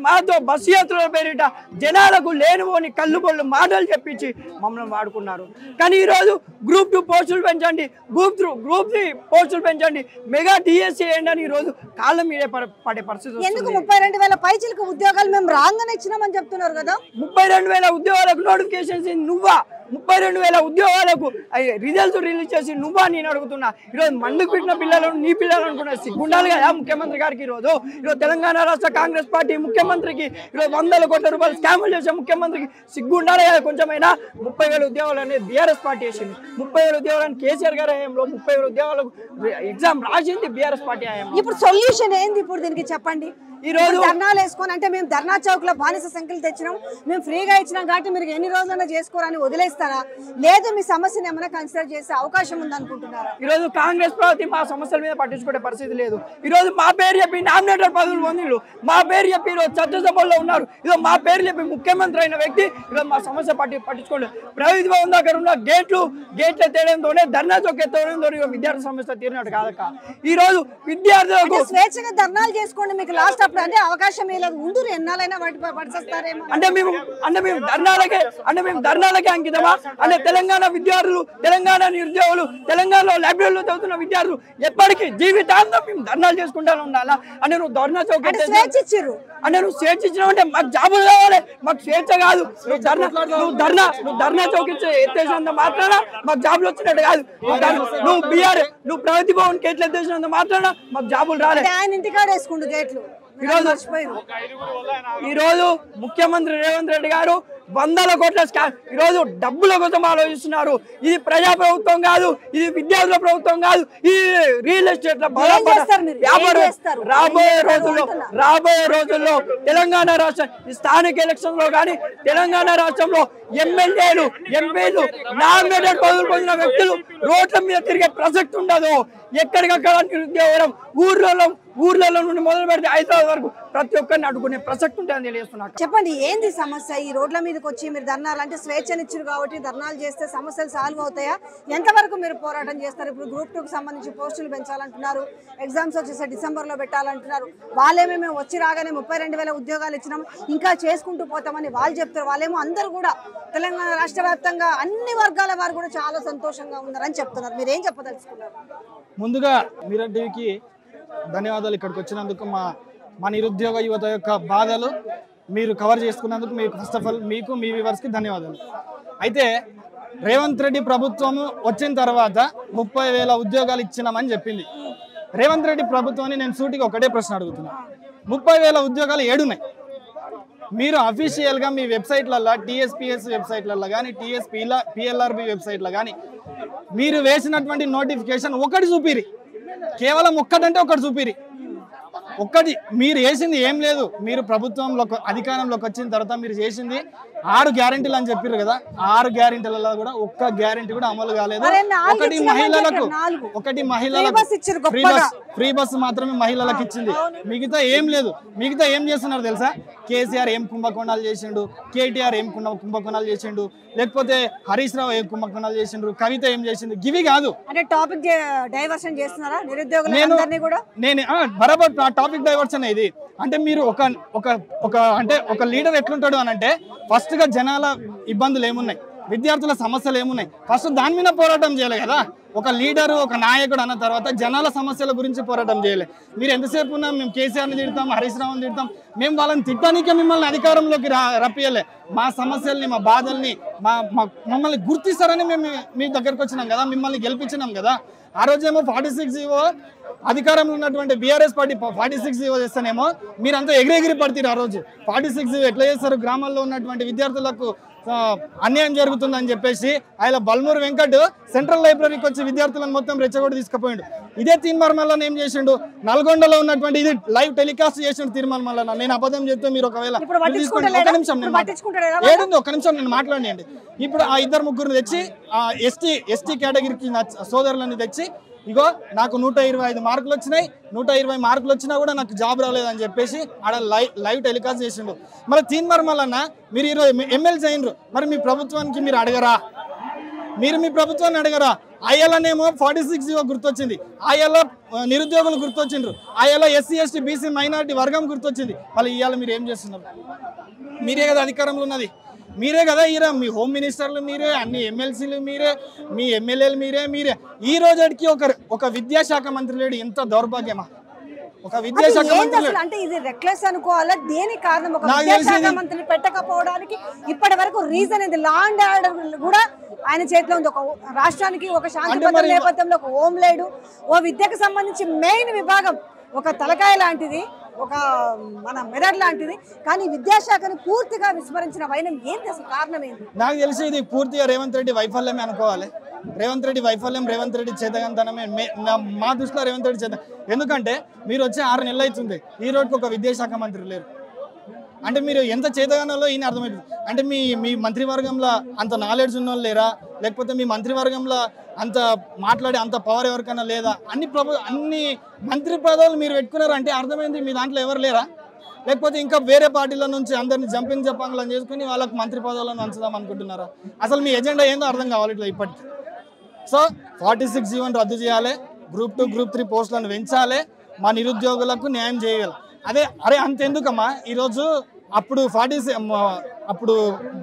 మాతో బస్సు యాత్రల పేరిట జనాలకు లేనిపోని కళ్ళుబొళ్ళు మాటలు చెప్పించి మమ్మల్ని వాడుకున్నారు. కానీ ఈరోజు గ్రూప్ 2 పోస్టులు పెంచండి, గ్రూప్ 3 పోస్టులు పెంచండి, మెగా డిఎస్సీ వేయండి అని ఈరోజు కాళ్ళ మీదే పడే పరిస్థితి. ఎందుకు 32,000 పైచిలకు ఉద్యోగాలు మేము రాంగానే ఇచ్చినామని చెప్తున్నారు కదా? 32,000 ఉద్యోగాలకు నోటిఫికేషన్స్ నువ్వా? 32,000 ఉద్యోగాలకు రిజల్ట్స్ రిలీజ్ చేసి నువ్వా? నేను అడుగుతున్నా. ఈరోజు మందుకు పెట్టిన పిల్లలను నీ పిల్లలు అనుకున్నా సిగ్గుండాలి కదా ముఖ్యమంత్రి గారికి. ఈరోజు తెలంగాణ రాష్ట్ర కాంగ్రెస్ పార్టీ ముఖ్యమంత్రికి ఈరోజు 100 కోట్ల రూపాయలు స్కాములు చేసే ముఖ్యమంత్రికి సిగ్గుండాలి కదా కొంచెమైనా? 30,000 ఉద్యోగాలు అనేది బీఆర్ఎస్ పార్టీ వేసింది. 30,000 ఉద్యోగాలను కేసీఆర్ గారి హయాంలో 30,000 ఉద్యోగాలకు ఎగ్జామ్ రాసింది బీఆర్ఎస్ పార్టీ హయాంలో. ఇప్పుడు సొల్యూషన్ ఏంది ఇప్పుడు దీనికి చెప్పండి? ఈ రోజు ధర్నాలు వేసుకొని అంటే మేము ధర్నా చౌక్ లో బానిస సంఖ్యలు తెచ్చినాం, మేము ఫ్రీగా ఇచ్చినాం కాబట్టి మీరు ఎన్ని రోజులైనా చేసుకోరని వదిలేస్తారా? లేదు మీ సమస్యను ఏమైనా కన్సిడర్ చేసే అవకాశం ఉందనుకుంటున్నారా? ఈ రోజు కాంగ్రెస్ పార్టీ మా సమస్యల మీద పట్టించుకునే పరిస్థితి లేదు. ఈ రోజు మా పేరు చెప్పి నామినేటెడ్ పదవులు పొందిళ్ళు, మా పేరు చెప్పి ఈరోజు చట్టసభల్లో ఉన్నారు. ఈరోజు మా పేరు చెప్పి ముఖ్యమంత్రి అయిన వ్యక్తి ఈరోజు మా సమస్య పట్టించుకోలేదు. ప్రైవేట్ భవన్ దగ్గర ఉన్న గేట్లు ఎత్తేయడంతోనే, ధర్నా చౌక్ ఎత్తడంతో విద్యార్థి సమస్య తీరినట్టు కాదక్క. ఈ రోజు విద్యార్థులకు స్వేచ్ఛగా ధర్నాలు చేసుకోండి, మీకు లాస్ట్ అంటే అవకాశం లేదు. ముందు ఎన్నాలైనా పడిచేస్తారేమో. అంటే మేము ధర్నాలకే అంకితమా? అంటే తెలంగాణ విద్యార్థులు, తెలంగాణ నిరుద్యోగులు, తెలంగాణలో లైబ్రరీలో చదువుతున్న విద్యార్థులు ఎప్పటికీ జీవితాంతం మేము ధర్నాలు చేసుకుంటానే ఉండాలా? అంటే నువ్వు ధర్నా చౌక్ అంటే స్వేచ్ఛ ఇచ్చిర్రు, అంటే నువ్వు స్వేచ్ఛ ఇచ్చినావు అంటే మాకు జాబులు కావాలి, మాకు స్వేచ్ఛ కాదు. నువ్వు ధర్నా చౌక్ ఎత్తేసినంత మాత్రాన మాకు జాబులు వచ్చినట్టు కాదు. నువ్వు ప్రగతి భవన్ గేట్లు ఎత్తేసినంత మాత్రాన మాకు జాబులు రాలేదు. ఆయన ఇంటికాడ వేసుకుంటూ గేట్లు. ఈరోజు ముఖ్యమంత్రి రేవంత్ రెడ్డి గారు 100 కోట్ల స్కామ్, ఈరోజు డబ్బుల కోసం ఆలోచిస్తున్నారు. ఇది ప్రజా ప్రభుత్వం కాదు, ఇది విద్యార్థుల ప్రభుత్వం కాదు, ఇది రియల్ ఎస్టేట్ రాబోయే రోజుల్లో తెలంగాణ రాష్ట్ర స్థానిక ఎలక్షన్ లో కానీ తెలంగాణ రాష్ట్రంలో ఎమ్మెల్యేలు, ఎంపీలు, నామినేటెడ్ పదవులు పొందిన వ్యక్తులు రోడ్ల మీద తిరిగే ప్రసక్తి ఉండదు. ఎక్కడికక్కడ నిరుద్యోగం ఊర్లలో నుండి మొదలు పెడితే హైదరాబాద్ వరకు ప్రతి ఒక్కరిని అడుగునే ప్రసక్తి ఉంటుందని తెలియజేస్తున్నారు. చెప్పండి, ఏంది సమస్య? ఈ రోడ్ల మీదకి వచ్చి మీరు ధర్నాలు అంటే స్వేచ్ఛనిచ్చారు కాబట్టి ధర్నాలు చేస్తే సమస్యలు సాల్వ్ అవుతాయా? ఎంతవరకు మీరు పోరాటం చేస్తారు? ఇప్పుడు గ్రూప్ 2కి సంబంధించి పోస్టులు పెంచాలంటున్నారు, ఎగ్జామ్స్ వచ్చేసి డిసెంబర్లో పెట్టాలంటున్నారు. వాళ్ళేమో మేము వచ్చి రాగానే 32,000 ఉద్యోగాలు ఇచ్చినాం, ఇంకా చేసుకుంటూ పోతామని వాళ్ళు చెప్తారు. వాళ్ళేమో అందరూ కూడా తెలంగాణ రాష్ట్ర వ్యాప్తంగా అన్ని వర్గాల వారు కూడా చాలా సంతోషంగా ఉన్నారని చెప్తున్నారు. మీరు ఏం చెప్పదలుచుకున్నారు? ముందుగా మిరర్ టీవీకి ధన్యవాదాలు. ఇక్కడికి వచ్చినందుకు మా నిరుద్యోగ యువత యొక్క బాధలు మీరు కవర్ చేసుకున్నందుకు మీకు ఫస్ట్ ఆఫ్ ఆల్ మీకు మీ వ్యూవర్స్కి ధన్యవాదాలు. అయితే రేవంత్ రెడ్డి ప్రభుత్వము వచ్చిన తర్వాత 30,000 ఉద్యోగాలు ఇచ్చినామని చెప్పింది. రేవంత్ రెడ్డి ప్రభుత్వాన్ని నేను సూటిగా ఒకటే ప్రశ్న అడుగుతున్నా, 30,000 ఉద్యోగాలు ఏడున్నాయి? మీరు అఫీషియల్గా మీ వెబ్సైట్లలో, టీఎస్పీఎస్ వెబ్సైట్లలో కానీ పిఎల్ఆర్బి వెబ్సైట్లో కానీ మీరు వేసినటువంటి నోటిఫికేషన్ ఒకటి చూపిరి, కేవలం ఒక్కటంటే ఒకటి చూపిరి. ఒక్కటి మీరు చేసింది ఏం లేదు. మీరు ప్రభుత్వంలో అధికారంలోకి వచ్చిన తర్వాత మీరు చేసింది 6 గ్యారెంటీలు అని చెప్పారు కదా, 6 గ్యారెంటీలలో కూడా ఒక్క గ్యారెంటీ కూడా అమలు కాలేదు. ఒకటి మహిళలకు ఫ్రీ బస్ మాత్రమే మహిళలకు ఇచ్చింది, మిగతా ఏం లేదు. మిగతా ఏం చేస్తున్నారు తెలుసా? కేసీఆర్ ఏం కుంభకోణాలు చేసిండు, కేటీఆర్ ఏం కుంభకోణాలు చేసిండు, లేకపోతే హరీష్ రావు ఏం కుంభకోణాలు చేసిండ్రు, కవిత ఏం చేసిండు, గివి కాదు. అంటే టాపిక్ డైవర్షన్ చేస్తున్నారా నిరుద్యోగులందరినీ కూడా? నేను బరాబర్ టాపిక్ డైవర్షన్ ఇది. అంటే మీరు ఒక లీడర్ ఎట్లుంటాడు అని అంటే ఫస్ట్ గా జనాల ఇబ్బందులు ఏమున్నాయి, విద్యార్థుల సమస్యలు ఏమున్నాయి, ఫస్ట్ దాని మీద పోరాటం చేయాలి కదా. ఒక లీడరు ఒక నాయకుడు అన్న తర్వాత జనాల సమస్యల గురించి పోరాటం చేయాలి. మీరు ఎంతసేపు ఉన్నా మేము కేసీఆర్ని తిడతాం, హరీష్ రావుని తిడతాం, మేము వాళ్ళని తిట్టడానికే మిమ్మల్ని అధికారంలోకి రప్పియలే. మా సమస్యల్ని మా బాధల్ని మమ్మల్ని గుర్తిస్తారని మేము మీ దగ్గరకు వచ్చినాం కదా, మిమ్మల్ని గెలిపించినాం కదా. ఆ రోజేమో 46 అధికారంలో ఉన్నటువంటి బీఆర్ఎస్ పార్టీ 46 చేస్తానేమో మీరంతా ఎగిరెగిరి పడతారు. ఆ రోజు 46 ఎట్లా చేస్తారు, గ్రామాల్లో ఉన్నటువంటి విద్యార్థులకు అన్యాయం జరుగుతుందని చెప్పేసి ఆయన బల్మూరు వెంకట్ సెంట్రల్ లైబ్రరీకి వచ్చి విద్యార్థులను మొత్తం రెచ్చగొట్టి తీసుకుపోయిండు. ఇదే తీర్మార్ మల్లన్న ఏం చేసిండు, నల్గొండలో ఉన్నటువంటి ఇది లైవ్ టెలికాస్ట్ చేసిండు తీర్మార్ మల్లన్న. నేను అబద్ధం చెప్తే మీరు ఒకవేళ ఒక్క నిమిషం నేను మాట్లాడియండి. ఇప్పుడు ఆ 2-3 తెచ్చి ఎస్టీ కేటగిరీకి సోదరులని తెచ్చి, ఇగో నాకు 125 మార్కులు వచ్చినాయి, 120 మార్కులు వచ్చినా కూడా నాకు జాబ్ రాలేదని చెప్పేసి ఆడ లైవ్ టెలికాస్ట్ చేసిండు. మరి తీన్మార్ మల్లన్న మీరు ఈరోజు ఎమ్మెల్సీ అయినరు, మరి మీ ప్రభుత్వానికి మీరు అడగరా? మీరు మీ ప్రభుత్వాన్ని అడగరా? ఆయలనేమో 46 గుర్తొచ్చింది, ఆయల నిరుద్యోగులు గుర్తొచ్చిండ్రు, ఆయల SC ST BC మైనారిటీ వర్గం గుర్తొచ్చింది. మళ్ళీ ఇవాళ మీరు ఏం చేస్తున్నారు? మీరే కదా అధికారంలో ఉన్నది, మీరే కదా మీ హోమ్ మినిస్టర్లు మీరే, అన్ని ఎమ్మెల్సీలు మీరే, మీ ఎమ్మెల్యేలు మీరే. ఈ రోజుకి ఒక విద్యాశాఖ మంత్రి లేడు. ఎంత దౌర్భాగ్యమా! ఒక విద్యాశాఖ మంత్రి అంటే ఇది రెక్లెస్ అనుకోవాలా? దేని కారణం ఒక విద్యాశాఖ మంత్రిని పెట్టకపోవడానికి ఇప్పటి వరకు రీజన్ ఇది? లా అండ్ ఆర్డర్ కూడా ఆయన చేతిలో ఉంది. ఒక రాష్ట్రానికి ఒక శాంతి భద్రత నేపథ్యంలో ఒక హోం లేడు, ఓ విద్యకు సంబంధించి మెయిన్ విభాగం ఒక తలకాయ లాంటిది, ఒక మన మెదడు లాంటిది, కానీ విద్యాశాఖను పూర్తిగా విస్మరించిన వైనం ఏంటి? అసలు కారణం ఏంటి? నాకు తెలిసి ఇది పూర్తిగా రేవంత్ రెడ్డి వైఫల్యమే అనుకోవాలి. రేవంత్ రెడ్డి వైఫల్యం, రేవంత్ రెడ్డి చేతగానితనమే మా దృష్టిలో రేవంత్ రెడ్డి చేత. ఎందుకంటే మీరు వచ్చి 6 నెలలు అవుతుంది, ఈ రోజుకి ఒక విద్యాశాఖ మంత్రి లేరు. అంటే మీరు ఎంత చేతగానో ఈయన అర్థమవుతుంది. అంటే మీ మంత్రివర్గంలో అంత నాలెడ్జ్ ఉన్న వాళ్ళు లేరా? లేకపోతే మీ మంత్రివర్గంలో అంత మాట్లాడే అంత పవర్ ఎవరికైనా లేదా? అన్ని మంత్రి పదవులు మీరు పెట్టుకున్నారంటే అర్థమైంది మీ దాంట్లో ఎవరు లేరా? లేకపోతే ఇంకా వేరే పార్టీల నుంచి అందరినీ జంపింగ్లను చేసుకుని వాళ్ళకి మంత్రి పదవులను అంచుదాం అనుకుంటున్నారా? అసలు మీ ఎజెండా ఏందో అర్థం కావాలి ఇట్లా ఇప్పటికి. సో 46G1 రద్దు చేయాలి, Group 2, Group 3 పోస్టులను పెంచాలి, మా నిరుద్యోగులకు న్యాయం చేయాలి. అరే అంతెందుకమ్మా, ఈరోజు అప్పుడు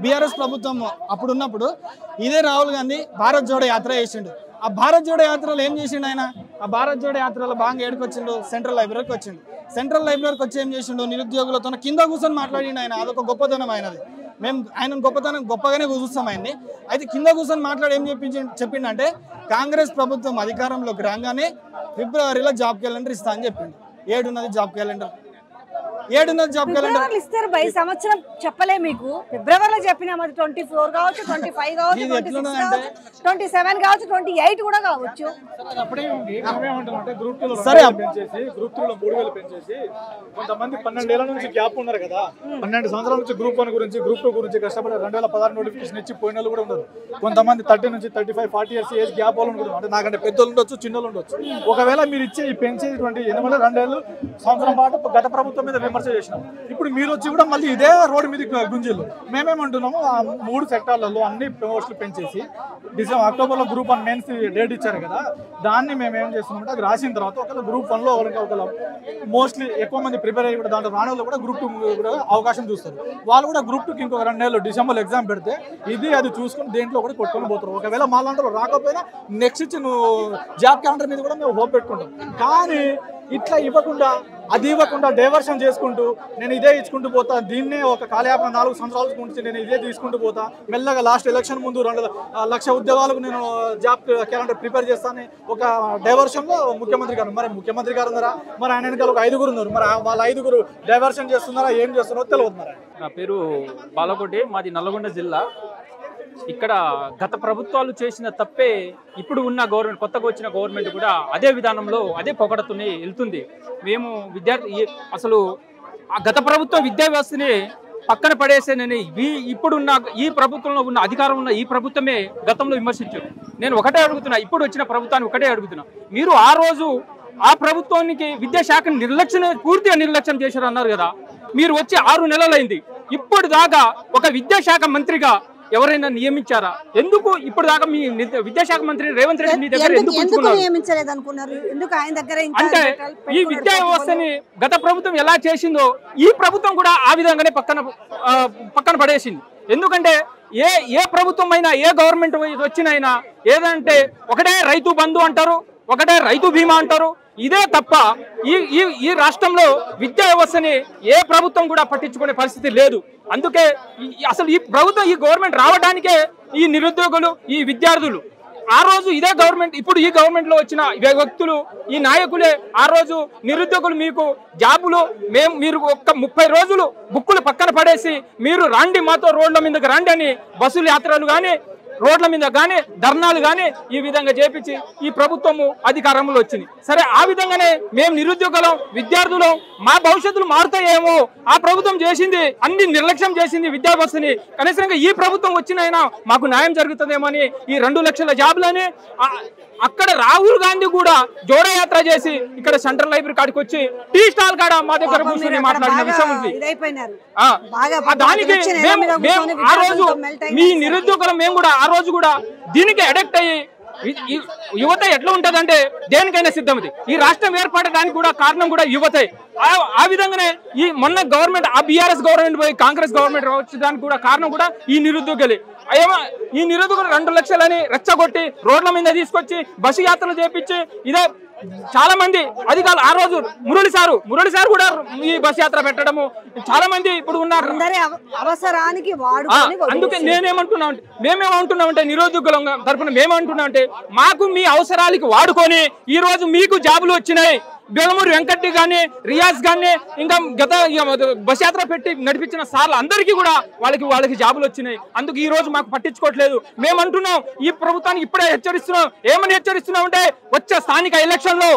బీఆర్ఎస్ ప్రభుత్వం అప్పుడు ఉన్నప్పుడు ఇదే రాహుల్ గాంధీ భారత్ జోడో యాత్ర చేసిండు. ఆ భారత్ జోడో యాత్రలో ఏం చేసిండు ఆయన? ఆ భారత్ జోడో యాత్రలో బాగా ఏడుకొచ్చిండు, సెంట్రల్ లైబ్రరీకి వచ్చిండు. సెంట్రల్ లైబ్రరీకి వచ్చి ఏం చేసిండు? నిరుద్యోగులతో కింద కూర్చొని మాట్లాడిండు ఆయన. అదొక గొప్పతనం ఆయనది. మేము ఆయన గొప్పగానే చూస్తాం ఆయన్ని. అయితే కింద కూర్చొని మాట్లాడి ఏం చెప్పిండంటే కాంగ్రెస్ ప్రభుత్వం అధికారంలోకి రాగానే ఫిబ్రవరిలో జాబ్ క్యాలెండర్ ఇస్తా అని చెప్పిండు. ఏడున్నది జాబ్ క్యాలెండర్? జాబ్ క్యాలెండర్ ఇస్తారు బై సంవత్సరం చెప్పలే మీకు. ఫిబ్రవరిలో చెప్పినా మరి 24 కావచ్చు, 25 కావచ్చు, 27 కావచ్చు, 28 కూడా కావచ్చు. సరే గ్రూప్ 3లో 3000 పెంచేసి కొంతమంది 12 ఏళ్ల నుంచి గ్యాప్ ఉన్నారు కదా, 12 సంవత్సరాల నుంచి Group 1 గురించి Group 2 గురించి కష్టపడి 2016 నోటిఫికేషన్ ఇచ్చి పోయిన వాళ్ళు కూడా ఉన్నారు. కొంతమంది 30 నుంచి 35, 40 ఇయర్స్ ఏజ్ గ్యాప్ వాళ్ళు కూడా, అంటే నాకంటే పెద్దోళ్ళు ఉండొచ్చు, చిన్నోళ్ళు ఉండొచ్చు. ఒకవేళ మీరు ఇచ్చే ఈ పెంచేటువంటి 2 ఏళ్ళు సంవత్సరం పాటు గత ప్రభుత్వం మీద విమర్శ చేసినాం. ఇప్పుడు మీరు వచ్చి కూడా మళ్ళీ ఇదే రోడ్డు మీద గుంజిల్లు. మేమేమంటున్నాము, 3 సెక్టార్లలో అన్ని పోస్టులు పెంచేసి అక్టోబర్లో Group 1 మెయిన్స్ డేట్ ఇచ్చారు కదా, దాన్ని మేము ఏం చేస్తున్నామంటే అది రాసిన తర్వాత ఒకవేళ Group 1లో ఒకవేళ మోస్ట్లీ ఎక్కువ మంది ప్రిపేర్ అయ్యి కూడా దాంట్లో రాని వాళ్ళు కూడా Group 2 కూడా అవకాశం చూస్తారు. వాళ్ళు కూడా Group 2కి ఇంకొక 2 నెలలు డిసెంబర్లో ఎగ్జామ్ పెడితే అది చూసుకుని దేంట్లో కూడా కొట్టుకొని పోతారు. ఒకవేళ మా లాంటి రాకపోయినా నెక్స్ట్ ఇచ్చి నువ్వు జాబ్ క్యాలెండర్ మీద కూడా మేము హోప్ పెట్టుకుంటాం. కానీ ఇట్లా ఇవ్వకుండా, అది ఇవ్వకుండా డైవర్షన్ చేసుకుంటూ నేను ఇదే ఇచ్చుకుంటూ పోతా, దీన్నే ఒక కాలయాపన 4 సంవత్సరాల నుంచి నేను ఇదే తీసుకుంటూ పోతా, మెల్లగా లాస్ట్ ఎలక్షన్ ముందు 2 లక్షల ఉద్యోగాలకు నేను జాబ్ క్యాలెండర్ ప్రిపేర్ చేస్తాను ఒక డైవర్షన్లో ముఖ్యమంత్రి గారు. మరి ముఖ్యమంత్రి గారు ఉన్నారా? మరి ఆయన వెనకాల ఒక 5 ఉన్నారు. మరి వాళ్ళ 5 డైవర్షన్ చేస్తున్నారా, ఏం చేస్తున్నారో తెలియదు. మరి నా పేరు బాలకోటి, మాది నల్లగొండ జిల్లా. ఇక్కడ గత ప్రభుత్వాలు చేసిన తప్పే ఇప్పుడు ఉన్న గవర్నమెంట్, కొత్తగా వచ్చిన గవర్నమెంట్ కూడా అదే విధానంలో అదే పొగడతూనే వెళ్తుంది. మేము అసలు ఆ గత ప్రభుత్వం విద్యా వ్యవస్థని పక్కన పడేసేనని ఇప్పుడున్న ఈ ప్రభుత్వంలో ఉన్న అధికారం ఉన్న ఈ ప్రభుత్వమే గతంలో విమర్శించారు. నేను ఒకటే అడుగుతున్నా, ఇప్పుడు వచ్చిన ప్రభుత్వాన్ని ఒకటే అడుగుతున్నా, మీరు ఆ రోజు ఆ ప్రభుత్వానికి విద్యాశాఖను పూర్తిగా నిర్లక్ష్యం చేశారు అన్నారు కదా. మీరు వచ్చి 6 నెలలైంది, ఇప్పుడు దాకా ఒక విద్యాశాఖ మంత్రిగా ఎవరైనా నియమించారా? ఎందుకు ఇప్పుడు దాకా మీ విద్యాశాఖ మంత్రి రేవంత్ రెడ్డి మీ దగ్గర అంటే ఈ విద్యా వ్యవస్థని గత ప్రభుత్వం ఎలా చేసిందో ఈ ప్రభుత్వం కూడా ఆ విధంగానే పక్కన పడేసింది. ఎందుకంటే ఏ ప్రభుత్వం అయినా ఏ గవర్నమెంట్ వచ్చినైనా ఏదంటే ఒకటే రైతు బంధు అంటారు, ఒకటే రైతు బీమా అంటారు. ఇదే తప్ప ఈ రాష్ట్రంలో విద్యా వ్యవస్థని ఏ ప్రభుత్వం కూడా పట్టించుకునే పరిస్థితి లేదు. అందుకే అసలు ఈ ప్రభుత్వం ఈ గవర్నమెంట్ రావడానికే ఈ నిరుద్యోగులు ఈ విద్యార్థులు ఆ రోజు ఇదే గవర్నమెంట్ ఇప్పుడు ఈ గవర్నమెంట్ లో వచ్చిన వ్యక్తులు ఈ నాయకులే ఆ రోజు నిరుద్యోగులు మీకు జాబులు మీరు ఒక్క 30 రోజులు బుక్కులు పక్కన పడేసి మీరు రండి మాతో రోడ్ల మీదకి రండి అని బస్సుల యాత్రలు కానీ రోడ్ల మీద కానీ ధర్నాలు కానీ ఈ విధంగా చేపించి ఈ ప్రభుత్వము అధికారంలో వచ్చింది. సరే ఆ విధంగానే మేము నిరుద్యోగులం విద్యార్థులం మా భవిష్యత్తులు మారుతాయేమో ఆ ప్రభుత్వం చేసింది అన్ని నిర్లక్ష్యం చేసింది విద్యా వ్యవస్థని. కనీసంగా ఈ ప్రభుత్వం వచ్చినైనా మాకు న్యాయం జరుగుతుందేమో అని ఈ 2 లక్షల జాబులని అక్కడ రాహుల్ గాంధీ కూడా జోడయాత్ర చేసి ఇక్కడ సెంట్రల్ లైబ్రరీ కాడికి వచ్చి టీ స్టాల్ కాడ మా దగ్గర కూర్చొని మాట్లాడిన విషయం ఉంది. దానికి ఆ రోజు మీ నిరుద్యోగులు మేము కూడా ఆ రోజు కూడా దీనికి అడిక్ట్ అయ్యి యువత ఎట్లా ఉంటదంటే దేనికైనా సిద్ధమది. ఈ రాష్ట్రం ఏర్పడడానికి కూడా కారణం కూడా యువతే. ఆ విధంగానే ఈ మొన్న గవర్నమెంట్ ఆ బీఆర్ఎస్ గవర్నమెంట్ పోయి కాంగ్రెస్ గవర్నమెంట్ వచ్చేదానికి కూడా కారణం కూడా ఈ నిరుద్యోగులే. ఈ నిరుద్యోగులు 2 లక్షలని రెచ్చగొట్టి రోడ్ల మీద తీసుకొచ్చి బస్సు యాత్రలు చేపించి ఇదే చాలా మంది అధికారులు ఆ రోజు మురళి సార్ కూడా ఈ బస్ యాత్ర పెట్టడము చాలా మంది ఇప్పుడు ఉన్నారు. అవసరానికి అందుకే మేమేమంటున్నామంటే నిరుద్యోగుల తరఫున మేమేమంటున్నామంటే మాకు మీ అవసరాలకి వాడుకొని ఈ రోజు మీకు జాబులు వచ్చినాయి. బెలమూరి వెంకట్ గానీ రియాజ్ గానీ ఇంకా గత బస్ యాత్ర పెట్టి నడిపించిన సార్లు అందరికీ కూడా వాళ్ళకి జాబులు వచ్చినాయి. అందుకు ఈ రోజు మాకు పట్టించుకోవట్లేదు. మేము అంటున్నాం ఈ ప్రభుత్వానికి ఇప్పుడే హెచ్చరిస్తున్నాం. ఏమని హెచ్చరిస్తున్నాం అంటే వచ్చే స్థానిక ఎలక్షన్ లో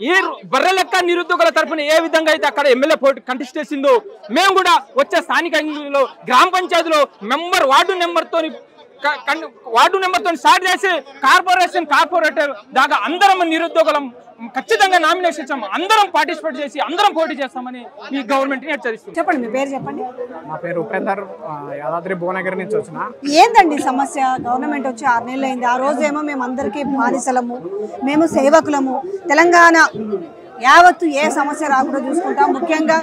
ఈ బర్రె లెక్క నిరుద్యోగుల తరఫున ఏ విధంగా అయితే అక్కడ ఎమ్మెల్యే పోటీ కంటెస్ట్ చేసిందో మేము కూడా వచ్చే స్థానిక గ్రామ పంచాయతీలో వార్డు నెంబర్తో స్టార్ట్ చేసి కార్పొరేటర్ దాకా అందరం నిరుద్యోగులం ఖచ్చితంగా నామినేషన్ ఇచ్చాము. అందరం పార్టిసిపేట్ చేసి అందరం పోటీ చేస్తామని ఈ గవర్నమెంట్ ని హెచ్చరిస్తుంది. చెప్పండి మీ పేరు చెప్పండి. నా పేరు ఉపేందర్, యాదాద్రి భువనగిరి నుంచి వచ్చిన. ఏందండి సమస్య? గవర్నమెంట్ వచ్చి 6 నెలలు అయింది. ఆ రోజు ఏమో మేము అందరికీ బానిసలము, మేము సేవకులము, తెలంగాణ యావత్తు ఏ సమస్య రాకుండా చూసుకుంటాం. ముఖ్యంగా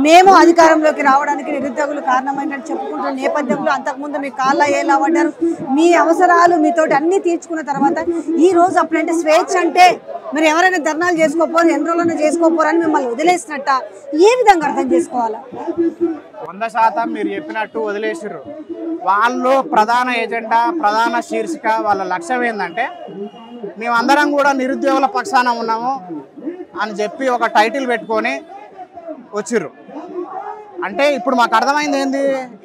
మేము అధికారంలోకి రావడానికి నిరుద్యోగులు కారణమైనట్టు చెప్పుకుంటున్న నేపథ్యంలో అంతకుముందు మీ కాళ్ళ ఏలా పడ్డారు. మీ అవసరాలు మీతోటి అన్ని తీర్చుకున్న తర్వాత ఈ రోజు అప్పుడంటే స్వేచ్ఛ అంటే మీరు ఎవరైనా ధర్నాలు చేసుకోపోరు, ఎన్ని రోజులైనా చేసుకోపోరని మిమ్మల్ని వదిలేసినట్ట ఏ విధంగా అర్థం చేసుకోవాలా? 100% మీరు చెప్పినట్టు వదిలేసారు. వాళ్ళు ప్రధాన ఎజెండా, ప్రధాన శీర్షిక, వాళ్ళ లక్ష్యం ఏంటంటే మేమందరం కూడా నిరుద్యోగుల పక్షాన ఉన్నాము అని చెప్పి ఒక టైటిల్ పెట్టుకొని వచ్చిర్రు. అంటే ఇప్పుడు మాకు అర్థమైంది ఏంది,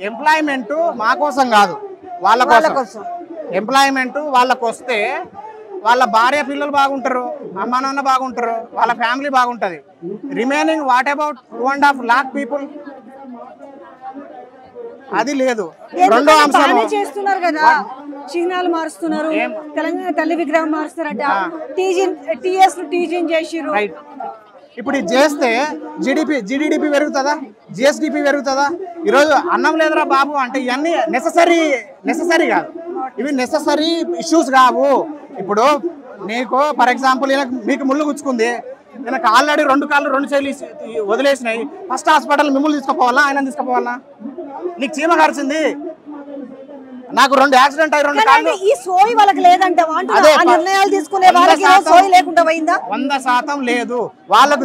ఎంప్లాయ్మెంట్ మా కోసం కాదు వాళ్ళ కోసం. ఎంప్లాయ్మెంట్ వాళ్ళకు వస్తే వాళ్ళ భార్య పిల్లలు బాగుంటారు, అమ్మా నాన్న బాగుంటారు, వాళ్ళ ఫ్యామిలీ బాగుంటుంది. Remaining what about 2.5 lakh people? అది లేదు. రెండో అంశం చేస్తున్నారు కదా, చిహ్నాలు మారుస్తున్నారు, తెలంగాణ తల్లి విగ్రహం మారుస్తారట, టీజీని చేసిర్రు. ఇప్పుడు ఇది చేస్తే జీడిడిపి పెరుగుతుందా, జిఎస్డిపి పెరుగుతుందా? ఈరోజు అన్నం లేదురా బాబు అంటే ఇవన్నీ నెససరీ కాదు, ఇవి నెససరీ ఇష్యూస్ కావు. ఇప్పుడు నీకు ఫర్ ఎగ్జాంపుల్ మీకు ముళ్ళు గుచ్చుకుంది, నాకు ఆల్రెడీ 2 కాళ్ళు 2 చేతులు వదిలేసినాయి. ఫస్ట్ హాస్పిటల్ మిమ్మల్ని తీసుకుపోవాలా ఆయన తీసుకుపోవాలా? నీకు చీమ కరిచింది, నాకు 2 యాక్సిడెంట్ అయ్యి 2 కాళ్ళు. ఈ సోయి వాళ్ళకి లేదంటే నిర్ణయాలు తీసుకునే వాళ్ళకి సోయి లేకుండా పోయిందా? 100% లేదు. వాళ్ళకు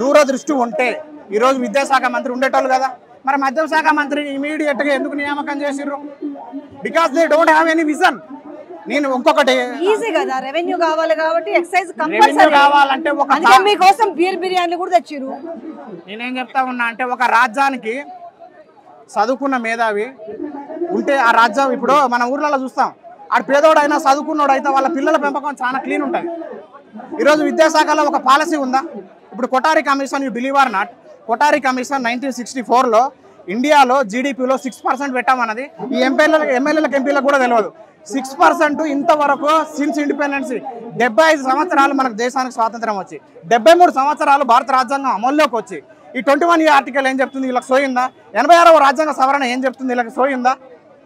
దూరదృష్టి ఉంటే ఈరోజు విద్యాశాఖ మంత్రి ఉండేటోళ్ళు కదా. మరి మద్యం శాఖ మంత్రి ఇమీడియట్ గా ఎందుకు నియామకం చేసిర్రు? Because they don't have any vision. నేను ఇంకొకటి ఈజీ కదా, రెవెన్యూ కావాలి కాబట్టి ఎక్సైజ్ కంపల్సరీ కావాలంటే మీకోసం బిర్యానీ కూడా తెచ్చిర్రు. నేనేం చెప్తా ఉన్నా అంటే ఒక రాజ్యానికి చదువుకున్న మేధావి ఉంటే ఆ రాజ్యం, ఇప్పుడు మన ఊర్లలో చూస్తాం, ఆడు పేదోడు అయినా చదువుకున్నోడు అయితే వాళ్ళ పిల్లల పెంపకం చాలా క్లీన్ ఉంటుంది. ఈరోజు విద్యాశాఖలో ఒక పాలసీ ఉందా? ఇప్పుడు Kothari commission, you believe or not, Kothari commission 1964లో ఇండియాలో జీడిపిలో 6% పెట్టామన్నది ఈ ఎమ్మెల్యేలకు ఎంపీలకు కూడా తెలియదు. 6% ఇంతవరకు సిన్స్ ఇండిపెండెన్స్ 75 సంవత్సరాలు మనకు దేశానికి స్వాతంత్రం వచ్చి 73 సంవత్సరాలు భారత రాజ్యాంగం అమల్లోకి వచ్చి ఈ 21 ఆర్టికల్ ఏం చెప్తుంది వీళ్ళకి సోయిందా? 86వ రాజ్యాంగ సవరణ ఏం చెప్తుంది వీళ్ళకి సోయిందా?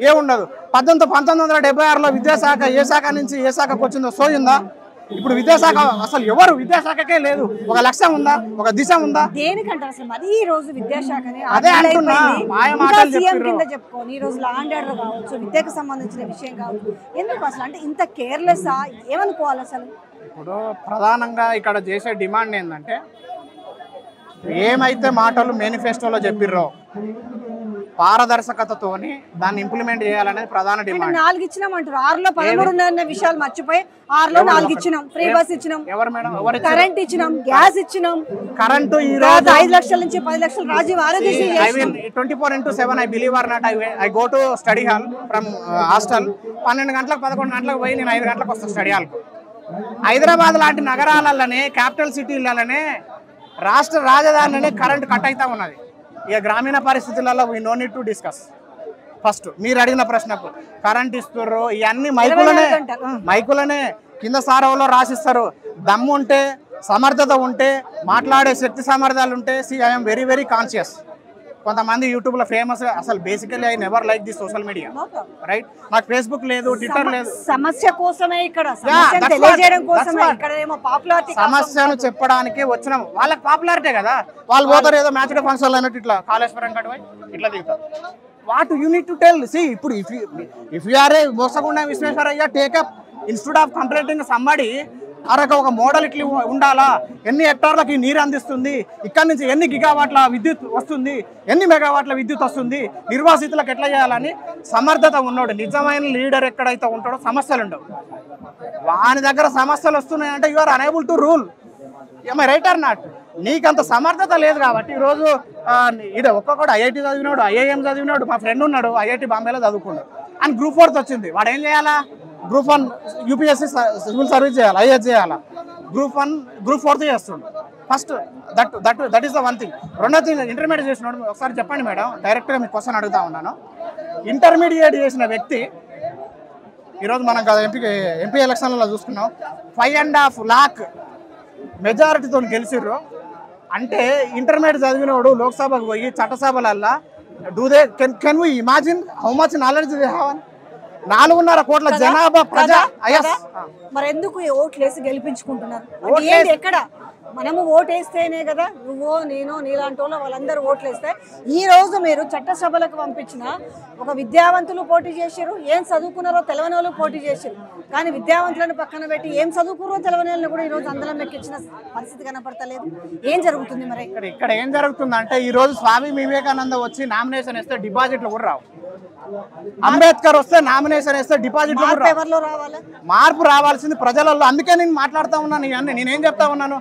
ఏముండదు. 1976లో విద్యాశాఖ ఏ శాఖ నుంచి ఏ శాఖకు వచ్చిందో సోయిందా? ఇప్పుడు విద్యాశాఖ అసలు ఎవరు విద్యాశాఖకే లేదు. ఒక లక్ష్యం ఉందా? ఒక దిశ ఉందా? దేనికంటారు అసలు? మరి ఈ రోజు విద్యాశాఖని అదే అంటున్నా, మాయ మాటలు చెప్పుకోని ఈ రోజు ల్యాండ్ ఆర్డర్ కావచ్చు, విద్యకు సంబంధించిన విషయం కావచ్చు, ఎందుకు అసలు అంటే ఇంత కేర్లెస్ ఏమనుకోవాలి అసలు? ఇప్పుడు ప్రధానంగా ఇక్కడ చేసే డిమాండ్ ఏంటంటే ఏమైతే మాటలు మేనిఫెస్టోలో చెప్పిర్రో పారదర్శకతతోని దాన్ని ఇంప్లిమెంట్ చేయాలనేది ప్రధాన డిమాండ్. 4 ఇచ్చినామంటారు, 6లో 13 ఉన్న విషయాలు మర్చిపోయి 6లో 4 ఇచ్చినాం. ఫ్రీ బస్ ఇచ్చినాం, ఎవరు మేడం? కరెంట్ ఇచ్చినాం, గ్యాస్ ఇచ్చినాం. కరెంటు ఈ రోజు 5 లక్షల నుంచి 10 లక్షలు Rajiv Aarogyasri. 24/7 I believe or not, I go to study hall from hostel. 12 గంటలకు 11 గంటలకు పోయి నేను 5 గంటలకు వస్తాను స్టడీ హాల్కు. హైదరాబాద్ లాంటి నగరాలలోనే, క్యాపిటల్ సిటీలలోనే, రాష్ట్ర రాజధానిలోనే కరెంట్ కట్ అవుతా ఉన్నది. ఇక గ్రామీణ పరిస్థితులలో we know need to discuss. First మీరు అడిగిన ప్రశ్నకు కరెంట్ ఇస్తుర్రు, ఇవన్నీ మైకులనే కింద సారవలో రాసిస్తారు. దమ్ము ఉంటే, సమర్థత ఉంటే, మాట్లాడే శక్తి సామర్థ్యాలు ఉంటే, ఐఎమ్ వెరీ వెరీ కాన్షియస్. కొంతమంది యూట్యూబ్లో ఫేమస్, అసలు basically I never like this social media, right? నాకు ఫేస్బుక్ లేదు, ట్విట్టర్ లేదు. సమస్య కోసమే ఇక్కడ, సమస్యను తెలియజేయడం కోసమే ఇక్కడ. ఏమో పాపులారిటీ, సమస్యను చెప్పడానికి వచ్చినాం. వాళ్ళకి పాపులారిటీ కదా, వాళ్ళు పోతారు ఏదో మ్యాచ్ డే ఫంక్షన్ అన్నట్టు ఇట్లా కాళేశ్వరం కట్టుపోయి ఇట్లా దిగుతారు. What you need to tell. See ఇప్పుడు ఇఫ్ యు ఆర్ ఏ మోసగుండా Visvesvaraya take up instead of complaining somebody, అరక ఒక మోడల్ ఇట్లా ఉండాలా, ఎన్ని హెక్టార్లకి నీరు అందిస్తుంది, ఇక్కడ నుంచి ఎన్ని గిగావాట్ల విద్యుత్ వస్తుంది, ఎన్ని మెగావాట్ల విద్యుత్ వస్తుంది, నిర్వాసితులకు ఎట్లా చేయాలని సమర్థత ఉన్నాడు. నిజమైన లీడర్ ఎక్కడైతే ఉంటాడో సమస్యలు ఉండవు. వాని దగ్గర సమస్యలు వస్తున్నాయంటే you are unable to rule. Am I right or not? నీకంత సమర్థత లేదు కాబట్టి ఈరోజు ఇది ఒక్కొక్కడు ఐఐటి చదివినాడు, ఐఐఎం చదివినాడు. మా ఫ్రెండ్ ఉన్నాడు ఐఐటి బాంబేలో చదువుకున్నాడు, అండ్ గ్రూప్ 4 వచ్చింది. వాడు ఏం చేయాలా? గ్రూప్ 1 యూపీఎస్సీ సివిల్ సర్వీస్ చేయాలి, ఐఏఎస్ చేయాలా. గ్రూప్ 1 గ్రూప్ 4 చేస్తుండు. First that is the one thing. రెండో థింగ్, ఇంటర్మీడియట్ చేసినాడు. ఒకసారి చెప్పండి మేడం, డైరెక్ట్గా మీకు క్వశ్చన్ అడుగుతా ఉన్నాను. ఇంటర్మీడియట్ చేసిన వ్యక్తి ఈరోజు మనం ఎంపీ ఎలక్షన్లలో చూసుకున్నాం, 5.5 lakh మెజారిటీతో గెలిచిర్రు. అంటే ఇంటర్మీడియట్ చదివినోడు లోక్సభకు పోయి చట్టసభలల్లా can we imagine how much knowledge they have? 4.5 కోట్ల జనాభా ప్రజా. మరి ఎందుకు ఓట్లు వేసి గెలిపించుకుంటున్నారు? ఎక్కడ మనము ఓటేస్తేనే కదా, నువ్వో నేనో నీలాంటి వాళ్ళందరూ ఓట్లు వేస్తే. ఈ రోజు మీరు చట్టసభలకు పంపించిన ఒక విద్యావంతులు పోటీ చేశారు, ఏం చదువుకున్నారో తెలవని వాళ్ళు పోటీ చేశారు. కానీ విద్యావంతులను పక్కన పెట్టి ఏం చదువుకున్నారో తెలవని వాళ్ళని కూడా ఈ రోజు అందరం ఎక్కించిన పరిస్థితి కనపడతలేదు. ఏం జరుగుతుంది మరి ఇక్కడ? ఏం జరుగుతుందంటే ఈ రోజు స్వామి వివేకానంద వచ్చి నామినేషన్ వేస్తే డిపాజిట్లు కూడా రావు. అంబేద్కర్ వస్తే నామినేషన్ వేస్తే డిపాజిట్లు ఎవరిలో రావాలి? మార్పు రావాల్సింది ప్రజలలో. అందుకే నేను మాట్లాడుతూ ఉన్నాను. ఇవన్నీ నేనేం చెప్తా ఉన్నాను,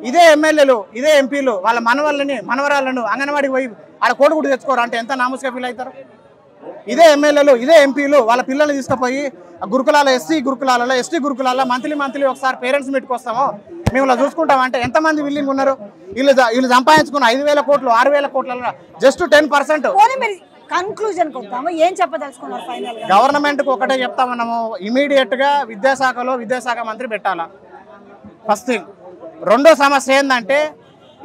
ఇదే ఎమ్మెల్యేలు, ఇదే ఎంపీలు వాళ్ళ మనవరాలను అంగన్వాడికి పోయి ఆడ కోడిగుడ్డు తెచ్చుకోరు అంటే ఎంత నామూసుగా ఫీల్ అవుతారు? ఇదే ఎమ్మెల్యేలు, ఇదే ఎంపీలు వాళ్ళ పిల్లల్ని తీసుకుపోయి గురుకులాల ఎస్టీ గురుకులాల మంత్లీ ఒకసారి పేరెంట్స్ మీట్కి వస్తామో మేము ఇలా చూసుకుంటామంటే ఎంతమంది విల్లింగ్ ఉన్నారు? వీళ్ళు సంపాదించుకున్న 5,000 కోట్లు 6,000 కోట్ల జస్ట్ 10%. కన్క్లూజన్ కొద్దాము, ఏం చెప్పదలుచుకున్నారు ఫైనల్ గా? గవర్నమెంట్కి ఒకటే చెప్తా మనము, ఇమీడియట్గా విద్యాశాఖ మంత్రి పెట్టాలా ఫస్ట్ థింగ్. రెండో సమస్య ఏంటంటే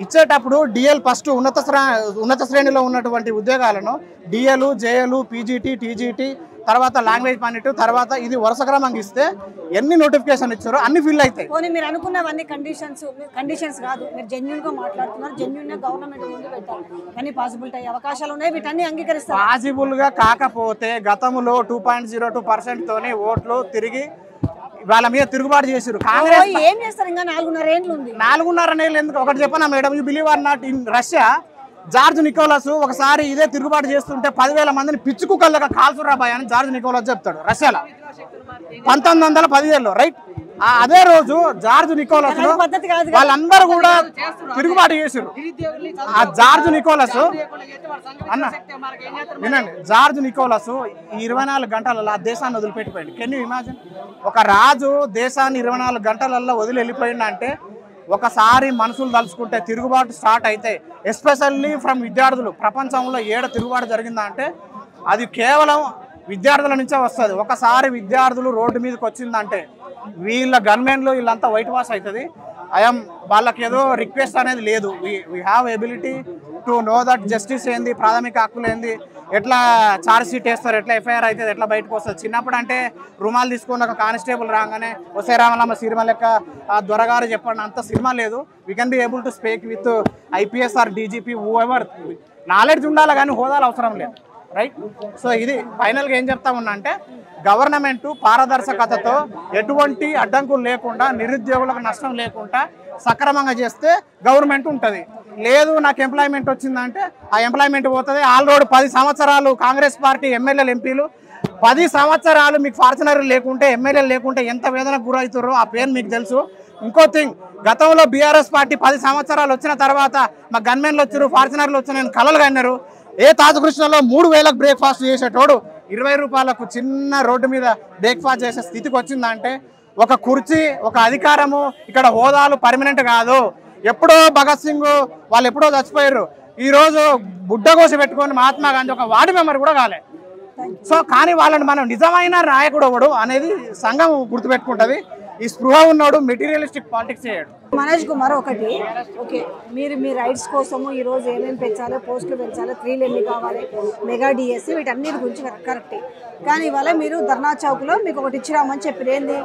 ఇచ్చేటప్పుడు డిఎల్ ఫస్ట్ ఉన్నత శ్రేణిలో ఉన్నటువంటి ఉద్యోగాలను డిఎల్, జేఎల్, పీజీటీ, టీజీటీ, తర్వాత లాంగ్వేజ్ పండిట్, తర్వాత ఇది వరుస క్రమంగా ఇస్తే ఎన్ని నోటిఫికేషన్ ఇచ్చారో అన్ని ఫిల్ అవుతాయి. మీరు అనుకున్నవన్నీ కండిషన్స్ కాదు, మీరు జెన్యూన్ గా మాట్లాడుతున్నారు. జెన్యూన్ గా గవర్నమెంట్ ముందు పెట్టాలి, కానీ పాసిబిలిటీ అయ్యే అవకాశాలు ఉన్నాయి, వీటన్ని అంగీకరిస్తారు. పాసిబుల్ గా కాకపోతే గతంలో 2.02% తోనే ఓట్లు తిరిగి వాళ్ళ మీద తిరుగుబాటు చేశారు. కాంగ్రెస్ ఏం చేస్తారు? ఇంకా 4.5 ఏళ్ళు ఉంది. 4.5 ఏళ్ళు ఎందుకు? ఒకటి చెప్పనా madam, you believe or not, in Russia George Nicholas ఒకసారి ఇదే తిరుగుబాటు చేస్తుంటే 10,000 మందిని పిచ్చుకుక్కలుగా కాల్చురాబాయ్ అని జార్జ్ నికోలస్ చెప్తాడు రష్యాలో 1917లో, రైట్? అదే రోజు జార్జ్ నికోలస్ వాళ్ళందరూ కూడా తిరుగుబాటు చేశారు. ఆ జార్జ్ నికోలస్ అన్న వినండి, జార్జ్ నికోలస్ 24 గంటలలో ఆ దేశాన్ని వదిలిపెట్టిపోయింది. Can you imagine? ఒక రాజు దేశాన్ని 24 గంటలలో వదిలి వెళ్ళిపోయింది అంటే ఒకసారి మనసులు తలుచుకుంటే తిరుగుబాటు స్టార్ట్ అయితే, ఎస్పెషల్లీ ఫ్రమ్ విద్యార్థులు, ప్రపంచంలో ఏడ తిరుగుబాటు జరిగిందా అంటే అది కేవలం విద్యార్థుల నుంచే వస్తుంది. ఒకసారి విద్యార్థులు రోడ్డు మీదకి వచ్చిందంటే వీళ్ళ గవర్నమెంట్లో వీళ్ళంతా వైట్ వాష్ అవుతుంది. వాళ్ళకి ఏదో రిక్వెస్ట్ అనేది లేదు. We have ability to know that justice ఏంది, ప్రాథమిక హక్కులు ఏంది, ఎట్లా ఛార్జ్ షీట్ వేస్తారు, ఎట్లా ఎఫ్ఐఆర్ అవుతుంది, ఎట్లా బయటకు వస్తుంది. చిన్నప్పుడు అంటే రుమాలు తీసుకుని ఒక కానిస్టేబుల్ రాగానే వస్తే రామలమ్మ సినిమా లెక్క దొరగారు చెప్పండి, అంత సినిమా లేదు. We can be able to speak with IPS or DGP whoever. Knowledge ఉండాలి కానీ హోదాలు అవసరం లేదు, రైట్? సో ఇది ఫైనల్గా ఏం చెప్తా ఉన్నా అంటే గవర్నమెంట్ పారదర్శకతతో ఎటువంటి అడ్డంకులు లేకుండా, నిరుద్యోగులకు నష్టం లేకుండా సక్రమంగా చేస్తే గవర్నమెంట్ ఉంటుంది. లేదు నాకు ఎంప్లాయ్మెంట్ వచ్చిందంటే ఆ ఎంప్లాయ్మెంట్ పోతుంది. ఆల్రెడీ 10 సంవత్సరాలు కాంగ్రెస్ పార్టీ ఎమ్మెల్యేలు ఎంపీలు 10 సంవత్సరాలు మీకు ఫార్చునర్ లేకుంటే, ఎమ్మెల్యేలు లేకుంటే ఎంత వేదనకు గురవుతారో ఆ పేరు మీకు తెలుసు. ఇంకో థింగ్, గతంలో బీఆర్ఎస్ పార్టీ 10 సంవత్సరాలు వచ్చిన తర్వాత మా గన్మెన్లు వచ్చారు, ఫార్చునర్లు వచ్చారు, కలలు కన్నారు. ఏ తాజకృష్ణలో 3000కు బ్రేక్ఫాస్ట్ చేసేటోడు 20 రూపాయలకు చిన్న రోడ్డు మీద బ్రేక్ఫాస్ట్ చేసే స్థితికి వచ్చిందంటే ఒక కుర్చీ, ఒక అధికారము, ఇక్కడ హోదాలు పర్మనెంట్ కాదు. ఎప్పుడో భగత్ సింగ్ వాళ్ళు ఎప్పుడో చచ్చిపోయారు. ఈరోజు బుడ్డగోసి పెట్టుకొని మహాత్మా గాంధీ ఒక వార్డు మెంబర్ కూడా కాలే. సో కానీ వాళ్ళని మనం నిజమైన నాయకుడు ఎవడు అనేది సంఘం గుర్తుపెట్టుకుంటుంది. ఈ స్పృహ ఉన్నాడు, మెటీరియలిస్టిక్ పాలిటిక్స్ చేయడు. మనోజ్ కుమార్ ఒకటి, ఓకే, మీరు మీ రైట్స్ కోసము ఈరోజు ఏమేమి పెంచాలో, పోస్టులు పెంచాలో, 3 ఎన్ని కావాలి, మెగా డిఎస్సి, వీటన్నిటి గురించి కరెక్టే. కానీ ఇవాళ మీరు ధర్నా చౌక్లో మీకు ఒకటి ఇచ్చినామని చెప్పి ఏంది,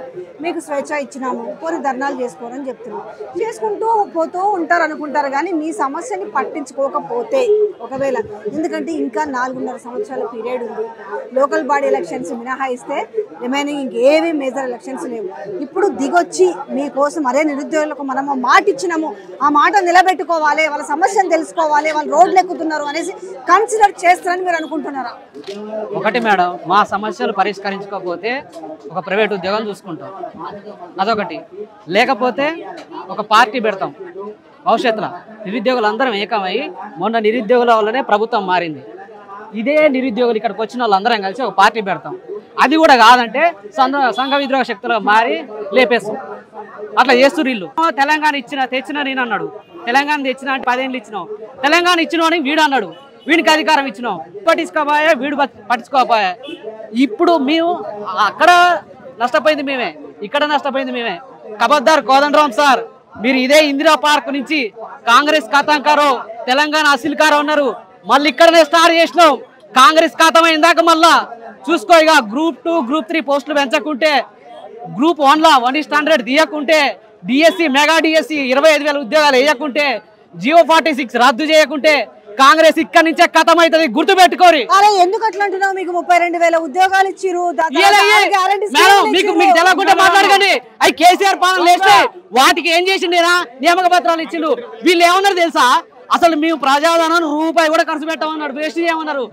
మీకు స్వేచ్ఛ ఇచ్చినాము, కొన్ని ధర్నాలు చేసుకోరని చెప్తున్నాం. చేసుకుంటూ పోతూ ఉంటారు అనుకుంటారు కానీ మీ సమస్యని పట్టించుకోకపోతే ఒకవేళ, ఎందుకంటే ఇంకా 4.5 సంవత్సరాల పీరియడ్ ఉంది. లోకల్ బాడీ ఎలక్షన్స్ మినహాయిస్తే రిమైనింగ్ ఇంకేవి మేజర్ ఎలక్షన్స్ లేవు. ఇప్పుడు దిగొచ్చి మీకోసం అరే నిరుద్యోగులకు మనము మాట ఇచ్చినాము, ఆ మాట నిలబెట్టుకోవాలి, వాళ్ళ సమస్యను తెలుసుకోవాలి, వాళ్ళు రోడ్లు ఎక్కుతున్నారు అనేసి కన్సిడర్ చేస్తారని మీరు అనుకుంటున్నారా? ఒకటి మేడం, మా సమస్యలు పరిష్కరించుకోకపోతే ఒక ప్రైవేట్ ఉద్యోగం చూసుకుంటాం, అదొకటి. లేకపోతే ఒక పార్టీ పెడతాం. భవిష్యత్తులో నిరుద్యోగులు అందరం ఏకమై, మొన్న నిరుద్యోగుల వల్లనే ప్రభుత్వం మారింది. ఇదే నిరుద్యోగులు ఇక్కడికి వచ్చిన వాళ్ళందరం కలిసి ఒక పార్టీ పెడతాం. అది కూడా కాదంటే సంఘ విద్రోహ శక్తులుగా మారి లేపేస్తాం. అట్లా చేస్తున్నారు వీళ్ళు. తెలంగాణ తెచ్చిన నేను అన్నాడు, తెలంగాణ తెచ్చిన అంటే 10 ఏళ్ళు ఇచ్చినాం, తెలంగాణ ఇచ్చినాం అని వీడు అన్నాడు, వీడికి అధికారం ఇచ్చినాం, పట్టించుకోపోయా, వీడు పట్టించుకోపోయా. ఇప్పుడు మేము అక్కడ నష్టపోయింది మేమే, ఇక్కడ నష్టపోయింది మేమే. కబద్దార్ కోదండరామ్ సార్, మీరు ఇదే ఇందిరా పార్క్ నుంచి కాంగ్రెస్ ఖాతాంకారో తెలంగాణ అసిల్కారో ఉన్నారు, మళ్ళీ ఇక్కడనే స్టార్ట్ చేసినాం. కాంగ్రెస్ ఖాతం అయిందాక మళ్ళా చూసుకో. ఇక గ్రూప్ 2, గ్రూప్ 3 పోస్టులు పెంచకుంటే, గ్రూప్ 1లో 1:100 తీయకుంటే, డిఎస్సి మెగా డిఎస్సి 25,000 ఉద్యోగాలు వేయకుంటే, జియో 46 రద్దు చేయకుంటే కాంగ్రెస్ ఇక్కడ నుంచే ఖతం అవుతుంది, గుర్తు పెట్టుకోరి. ఎందుకు అట్లా అంటున్నావు? మీకు 32,000 ఉద్యోగాలు ఇచ్చిరు, మీకు తెలవకుండా మాట్లాడకండి. అవి కేసీఆర్ పాలన లేస్తే వాటికి ఏం చేసిండేనా, నియామక పత్రాలు ఇచ్చిండు. వీళ్ళు ఏమన్నారు తెలుసా, అసలు మేము ప్రజాధనం రూపాయి కూడా ఖర్చు పెట్టమన్నాడు, వేస్ట్ చేయమన్నారు.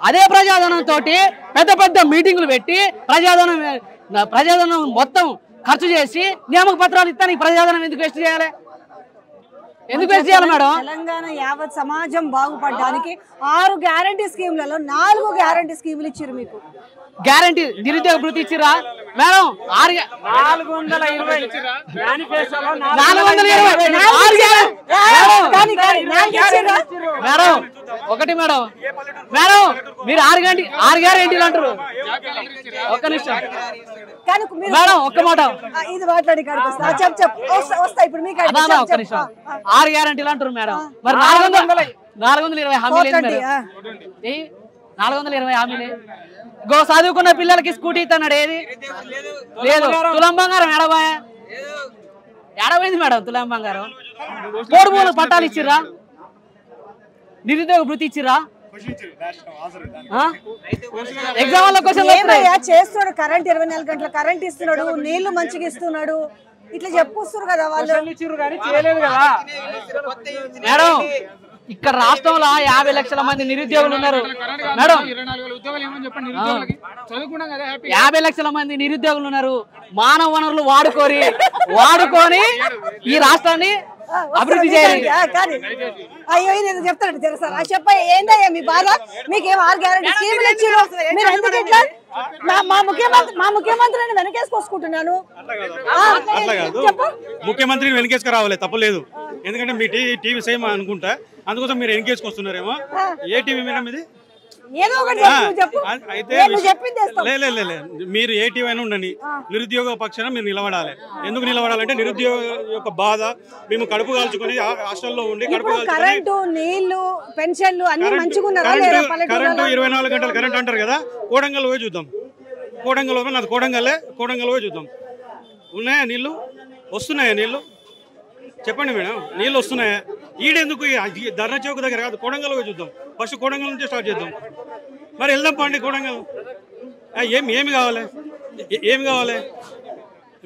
అదే ప్రజాధనంతో పెద్ద పెద్ద మీటింగులు పెట్టి ప్రజాధనం మొత్తం ఖర్చు చేసి నియామక పత్రాలు ఇస్తాను. ప్రజాధనం ఎందుకు వేస్ట్ చేయాలి? ఎందుకు వేస్ట్ చేయాలి మేడం? తెలంగాణ యావత్ సమాజం బాగుపడడానికి 6 గ్యారంటీ స్కీమ్లలో 4 గ్యారంటీ స్కీములు ఇచ్చారు. మీకు గ్యారంటీ నిరుద్యోగ భృతి ఇచ్చిరా మేడం? 420 మేడం, ఒకటి మేడం, మీరు 6 గ్యారెంటీలు అంటారు. ఒక్క నిమిషం మేడం, ఒక్క మాట ఇది మాట్లాడి వస్తా ఇప్పుడు మీకు ఒక్క నిమిషం. 6 గ్యారెంటీలు అంటారు మేడం, మరి 420 హామీలు ఏంటి మేడం? 420 హామీలే. చదువుకున్న పిల్లలకి స్కూటీ ఇస్తున్నాడు, ఏది లేదు. తులం బంగారం ఏడబోయింది మేడం? తులం బంగారం పోడు పట్టాలు ఇచ్చిర్రా? నిరుద్యోగ భృతి ఇచ్చిర్రా? ఎగ్జామ్ వల్ల చేస్తున్నాడు, కరెంట్ 24 గంటల కరెంట్ ఇస్తున్నాడు, నీళ్లు మంచిగా ఇస్తున్నాడు, ఇట్లా చెప్పుకొస్తారు కదా వాళ్ళు. మేడం, ఇక్కడ రాష్ట్రంలో 50 లక్షల మంది నిరుద్యోగులు ఉన్నారు మేడం. 50 లక్షల మంది నిరుద్యోగులు ఉన్నారు. మానవ వనరులు వాడుకొని ఈ రాష్ట్రాన్ని అభివృద్ధి చేయాలి. అయ్యో నేను చెప్తాను సార్ చెప్ప ఏందయ్యా మీ బాధ? మీకేం 6 గ్యారెంటీ స్కీములు ఇచ్చారు, మీరు ఎందుకు ఇట్లా మా ముఖ్యమంత్రిని వెనకేసుకొసుకుంటున్నాను? ముఖ్యమంత్రిని వెనకేసుకు రావాలి, తప్పలేదు. ఎందుకంటే మీ టీవీ సేమ్ అనుకుంటా, అందుకోసం మీరు వెనకేసుకొస్తున్నారేమో. ఏ టీవీ మేడం ఇది? అయితే మీరు ఏ టీవీ అయినా ఉండని, నిరుద్యోగ పక్షాన మీరు నిలబడాలి. ఎందుకు నిలబడాలంటే నిరుద్యోగ యొక్క బాధ, మేము కడుపు కాల్చుకొని హాస్టల్లో ఉండి కడుపు కరెంటు, నీళ్లు, పెన్షన్లు అన్ని మంచిగా ఉన్నారా? కరెంటు 24 గంటలు కరెంట్ అంటారు కదా, కోడంగల్ పోయి చూద్దాం. కోడంగల్ నాది కోడంగల్ పోయి చూద్దాం. ఉన్నాయా నీళ్లు? వస్తున్నాయా నీళ్లు? చెప్పండి మేడం, నీళ్ళు వస్తున్నాయా? ఈడెందుకు ధర్నా చౌక్ దగ్గర కాదు, కోడంగల్ పోయి చూద్దాం. ఫస్ట్ కోడంగల్ నుంచే స్టార్ట్ చేద్దాం. మరి వెళ్దాం పండి కోడంగల్. ఏమి కావాలి?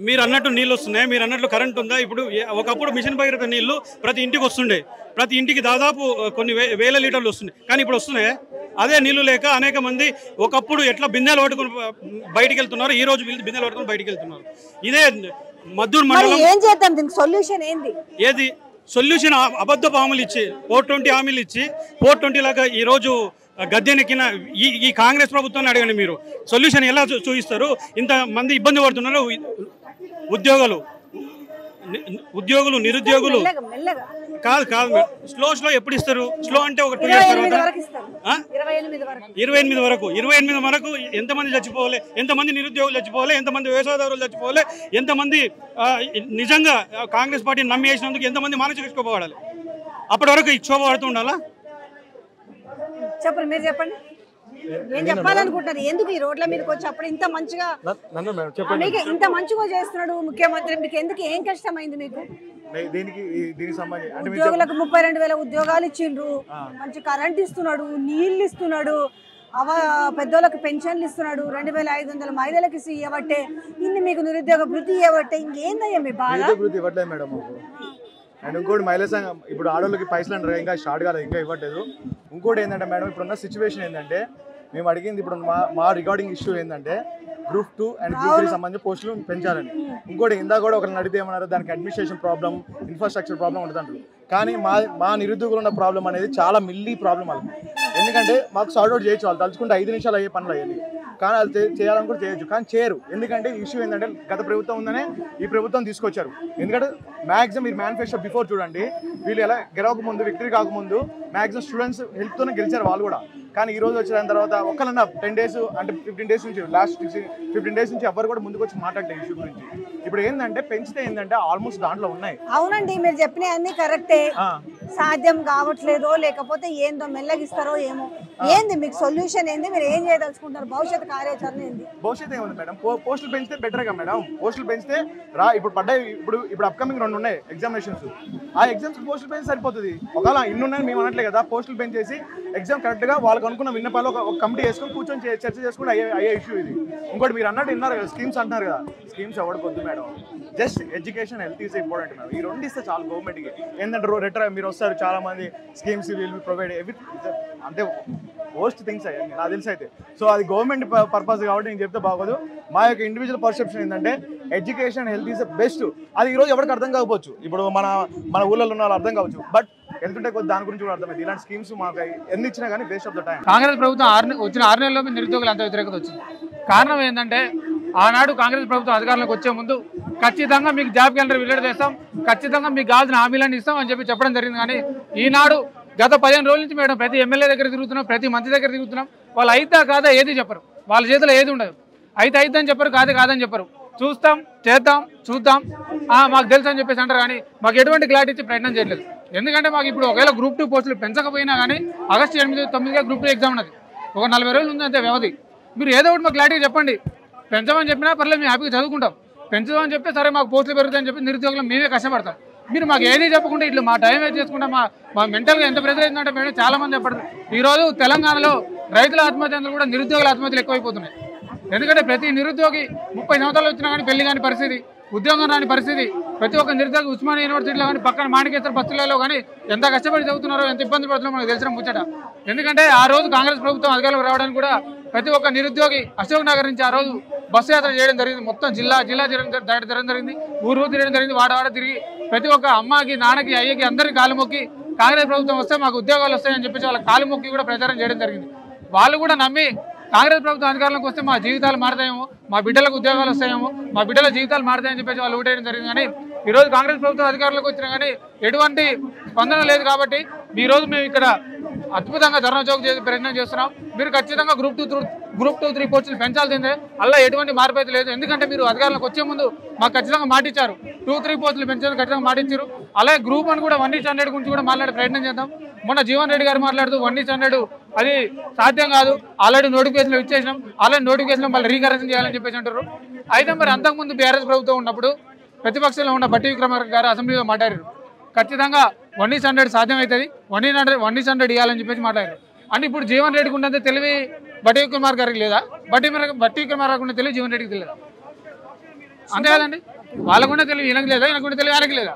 మీరు అన్నట్టు నీళ్ళు వస్తున్నాయి, మీరు అన్నట్లు కరెంట్ ఉందా? ఇప్పుడు ఒకప్పుడు మిషన్ భగీరథ నీళ్లు ప్రతి ఇంటికి వస్తుండే, ప్రతి ఇంటికి దాదాపు కొన్ని వేల లీటర్లు వస్తున్నాయి. కానీ ఇప్పుడు వస్తున్నాయి అదే నీళ్లు లేక అనేక మంది ఒకప్పుడు ఎట్లా బిందెలు పట్టుకుని బయటికి వెళ్తున్నారు, ఈ రోజు బిందెలు పట్టుకుని బయటికి వెళ్తున్నారు. ఇదే మద్దూరు మండలం. ఏం చేద్దాం దీనికి? సొల్యూషన్ ఏంది? ఏది సొల్యూషన్? అబద్ధపు హామీలు ఇచ్చి 420 హామీలు ఇచ్చి 420 లాగా ఈరోజు గద్దెనెక్కిన ఈ కాంగ్రెస్ ప్రభుత్వాన్ని అడగండి. మీరు సొల్యూషన్ ఎలా చూపిస్తారు? ఇంతమంది ఇబ్బంది పడుతున్నారు. ఉద్యోగులు నిరుద్యోగులు కాదు స్లో ఎప్పుడు ఇస్తారు? స్లో అంటే ఒక 2 ఇయర్స్ తర్వాత 28 వరకు ఎంతమంది చచ్చిపోవాలి, ఎంతమంది నిరుద్యోగులు చచ్చిపోవాలి, ఎంతమంది వ్యవసాయదారులు చచ్చిపోవాలి, ఎంతమంది నిజంగా కాంగ్రెస్ పార్టీని నమ్మి వేసినందుకు ఎంతమంది మానసిక క్షోభ పడాలి? అప్పటి వరకు ఈ క్షోభ పడుతూ ఉండాలా? చెప్పండి, మీరు చెప్పండి. ఏం చెప్పాలనుకుంటున్నారు? ఎందుకు ఈ రోడ్ల మీదకి వచ్చి అప్పుడు ఇంత మంచిగా మీకు ఇంత మంచిగా చేస్తున్నాడు ముఖ్యమంత్రి, మీకు ఎందుకు ఏం కష్టమైంది మీకు? ఉద్యోగులకు 32,000 ఉద్యోగాలు ఇచ్చిండ్రు, మంచి కరెంట్ ఇస్తున్నాడు, నీళ్లు ఇస్తున్నాడు, పెద్దోళ్ళకి పెన్షన్లు ఇస్తున్నాడు, 2,500 మహిళలకు ఇవ్వబట్టే ఇన్ని మీకు నిరుద్యోగ వృత్తి ఇవ్వబట్టే ఇంకేందయ్యా మీ బాధ? అండ్ ఇంకోటి మహిళా సంఘం ఇప్పుడు ఆడోళ్ళకి పైసలు అంటారు, ఇంకా స్టార్ట్ కాలేదు, ఇంకా ఇవ్వట్లేదు. ఇంకోటి ఏంటంటే మేడం, ఇప్పుడున్న సిచ్యువేషన్ ఏంటంటే మేము అడిగింది ఇప్పుడు మా రిగార్డింగ్ ఇష్యూ ఏంటంటే గ్రూప్ 2 అండ్ గ్రూప్ 3 సంబంధించిన పోస్టులు పెంచాలని. ఇంకోటి ఇందాక కూడా ఒకరిని అడిగితే ఏమన్నారు, దానికి అడ్మినిస్ట్రేషన్ ప్రాబ్లం, ఇన్ఫ్రాస్ట్రక్చర్ ప్రాబ్లం ఉంటుంది. కానీ మా నిరుద్యోగులు ఉన్న ప్రాబ్లం అనేది చాలా మిల్లీ ప్రాబ్లం అది. ఎందుకంటే మాకు సార్ట్ అవుట్ చేయొచ్చు, వాళ్ళు తలుచుకుంటే 5 నిమిషాలు అయ్యే పనులు అయ్యాయి, కానీ వాళ్ళు చేయాలని కూడా చేయొచ్చు, కానీ చేయరు. ఎందుకంటే ఇష్యూ ఏంటంటే గత ప్రభుత్వం ఉందనే ఈ ప్రభుత్వం తీసుకొచ్చారు. ఎందుకంటే మ్యాక్సిమం మీరు మేనిఫెస్టో బిఫోర్ చూడండి, వీళ్ళు ఎలా గెలవకముందు, విక్టరీ కాకముందు మ్యాక్సిమం స్టూడెంట్స్ హెల్ప్తోనే గెలిచారు వాళ్ళు కూడా. కానీ ఈ రోజు వచ్చిన తర్వాత ఒక్కలన్నా 10 డేస్ అంటే 15 డేస్ నుంచి లాస్ట్ 15 డేస్ నుంచి ఎవరు కూడా ముందుకు వచ్చి మాట్లాడలేదు ఇష్యూ గురించి. ఇప్పుడు ఏంటంటే పెంచితే ఏంటంటే ఆల్మోస్ట్ దాంట్లో ఉన్నాయి. అవునండి, మీరు చెప్పిన అన్ని కరెక్టే, సాధ్యం కావట్లేదో లేకపోతే ఏందో మెల్లగిస్తారో ఏమో. ఏంది మీకు సొల్యూషన్ ఏంది? మీరు ఏం చేయదలుచుకుంటారు? భవిష్యత్ కార్యాచరణ ఏంది? భవిష్యత్ ఏముంది మేడం, పోస్టులు పెంచితే బెటర్గా మేడం. పోస్టులు పెంచితే ఇప్పుడు పడ్డాయి, ఇప్పుడు అప్కమింగ్ 2 ఉన్నాయి ఎగ్జామినేషన్స్, ఆ ఎగ్జామ్స్ పోస్టులు పెంచి సరిపోతుంది. ఒకవేళ ఇన్ని ఉన్నాయని మేము అనట్లే కదా, పోస్టులు పెంచేసి ఎగ్జామ్ కరెక్ట్గా వాళ్ళకి అనుకున్న విన్నపాలు ఒక కమిటీ వేసుకొని కూర్చొని చర్చ చేసుకుని అయ్యే ఇష్యూ ఇది. ఇంకోటి మీరు అన్నట్టు విన్నారు కదా, స్కీమ్స్ అంటున్నారు కదా, స్కీమ్స్ ఎవరికొద్దు madam. Just education, health is important madam. ఈ 2 ఇస్తే చాలు గవర్నమెంట్కి. ఏంటంటే మీరు వస్తారు చాలా మంది, స్కీమ్స్ విల్ ప్రొవైడ్ అంటే వర్స్ట్ థింగ్స్ అయ్యాయి నాకు తెలిసి అయితే. సో అది గవర్నమెంట్ పర్పస్ కాబట్టి నేను చెప్తే బాగోదు. మా యొక్క ఇండివిజువల్ పర్సెప్షన్ ఏంటంటే education, health is the best. అది ఈరోజు ఎవరికి అర్థం కాకపోవచ్చు, ఇప్పుడు మన ఊళ్ళలో ఉన్న వాళ్ళు అర్థం కావచ్చు, బట్ వెళ్తుంటే కొద్ది దాని గురించి కూడా అర్థమైంది. ఇలాంటి స్కీమ్స్ మాకు ఎన్ని ఇచ్చినా కానీ waste of the time. Congress ప్రభుత్వం వచ్చిన 6 నెలల్లో నిరుద్యోగులు అంత వ్యతిరేకత వచ్చింది. కారణం ఏంటంటే ఆనాడు కాంగ్రెస్ ప్రభుత్వం అధికారంలోకి వచ్చే ముందు ఖచ్చితంగా మీకు జాబ్ క్యాలెండర్ విడుదల చేస్తాం, ఖచ్చితంగా మీకు కావాల్సిన హామీలను ఇస్తాం అని చెప్పడం జరిగింది. కానీ ఈనాడు గత 15 రోజుల నుంచి మేడం ప్రతి ఎమ్మెల్యే దగ్గర తిరుగుతున్నాం, ప్రతి మంత్రి దగ్గర తిరుగుతున్నాం. వాళ్ళు అయితా కాదా ఏది చెప్పరు, వాళ్ళ చేతిలో ఏది ఉండదు. అయితే అని చెప్పరు, కాదని చెప్పరు. చూస్తాం, చేద్దాం, చూద్దాం, మాకు తెలుసు అని చెప్పేసి అంటారు. కానీ మాకు ఎటువంటి క్లారిటీ ఇచ్చే ప్రయత్నం చేయలేదు. ఎందుకంటే మాకు ఇప్పుడు ఒకవేళ గ్రూప్ 2 పోస్టులు పెంచకపోయినా కానీ ఆగస్టు 8, 9 గ్రూప్ 2 ఎగ్జామ్ ఉన్నది, ఒక 40 రోజులు ఉంది అంతే వ్యవధి. మీరు ఏదో ఒకటి మాకు క్లారిటీ చెప్పండి. పెంచమని చెప్పినా పర్లేదు, మేము హ్యాపీగా చదువుకుంటాం. పెంచుదామని చెప్తే సరే మాకు పోస్టులు పెరుగుతాయని చెప్పి నిరుద్యోగులు మేమే కష్టపడతాం. మీరు మాకు ఏది చెప్పకుండా ఇట్లా మా టైం వేస్ట్ చేసుకుంటాం. మా మెంటల్గా ఎంత ప్రెజర్ అవుతుందంటే మేడం చాలా మంది చెప్పారు. ఈరోజు తెలంగాణలో రైతుల ఆత్మహత్యలు కూడా నిరుద్యోగుల ఆత్మహత్యలు ఎక్కువైపోతున్నాయి. ఎందుకంటే ప్రతి నిరుద్యోగి 30 సంవత్సరాలు వచ్చినా కానీ పెళ్లి కాని పరిస్థితి, ఉద్యోగం రాని పరిస్థితి. ప్రతి ఒక్క నిరుద్యోగి ఉస్మానియా యూనివర్సిటీలో కానీ పక్కన మాణికేశ్వర బస్తీలలో కానీ ఎంత కష్టపడి చదువుతున్నారో, ఎంత ఇబ్బంది పడుతున్నారో మనకు తెలిసిన ముచ్చట. ఎందుకంటే ఆ రోజు కాంగ్రెస్ ప్రభుత్వం అధికారంలోకి రావడానికి కూడా ప్రతి ఒక్క నిరుద్యోగి అశోక్ నగర్ నుంచి ఆ రోజు బస్సు యాత్ర చేయడం జరిగింది. మొత్తం జిల్లా తిరగడం జరిగింది, ఊరు తిరగడం జరిగింది, వాడ తిరిగి ప్రతి ఒక్క అమ్మకి నాన్నకి అయ్యకి అందరికి కాలు మొక్కి కాంగ్రెస్ ప్రభుత్వం వస్తే మాకు ఉద్యోగాలు వస్తాయని చెప్పేసి వాళ్ళ కాలు మొక్కి కూడా ప్రచారం చేయడం జరిగింది. వాళ్ళు కూడా నమ్మి కాంగ్రెస్ ప్రభుత్వం అధికారంలోకి వస్తే మా జీవితాలు మారుతాయేమో, మా బిడ్డలకు ఉద్యోగాలు వస్తాయేమో, మా బిడ్డల జీవితాలు మారుతాయని చెప్పేసి వాళ్ళు ఓటేయడం జరిగింది. కానీ ఈరోజు కాంగ్రెస్ ప్రభుత్వం అధికారంలోకి వచ్చినా కానీ ఎటువంటి స్పందన లేదు. కాబట్టి ఈరోజు మేము ఇక్కడ అద్భుతంగా ధర్నా చౌక్ చేసే ప్రయత్నం చేస్తున్నాం. మీరు ఖచ్చితంగా గ్రూప్ 2, 3 పోస్టులు పెంచాల్సిందే, అలా ఎటువంటి మార్పు అయితే లేదు. ఎందుకంటే మీరు అధికారంలోకి వచ్చే ముందు మాకు ఖచ్చితంగా మాటిచ్చారు 2, 3 పోస్టులు పెంచాలని ఖచ్చితంగా మాటిచ్చారు. అలాగే గ్రూప్ 1 కూడా 1:100 గురించి కూడా మాట్లాడే ప్రయత్నం చేద్దాం. మొన్న జీవన్ రెడ్డి గారు మాట్లాడుతూ 1:100 అది సాధ్యం కాదు, ఆల్రెడీ నోటిఫికేషన్లు ఇచ్చేసినాం, ఆల్రెడీ నోటిఫికేషన్ మళ్ళీ రీకరెక్షన్ చేయాలని చెప్పేసి అంటారు. అయితే మరి అంతకుముందు బీఆర్ఎస్ ప్రభుత్వం ఉన్నప్పుడు ప్రతిపక్షంలో ఉన్న బట్టి విక్రమార్క గారు అసెంబ్లీలో మాట్లాడారు, ఖచ్చితంగా 1:100 సాధ్యం అవుతుంది, 1:100 ఇవ్వాలని చెప్పేసి మాట్లాడారు. అంటే ఇప్పుడు జీవన్ రెడ్డికి ఉన్నంత తెలివి బట్టి విక్రమార్క గారికి లేదా? బట్టి విక్రమార్క ఉన్న తెలివి జీవన్ రెడ్డికి తెలియదా? అంతే కదండి, వాళ్ళకున్న తెలివి ఈయనకు లేదా, ఈయనకున్న తెలివి ఆయనకి లేదా?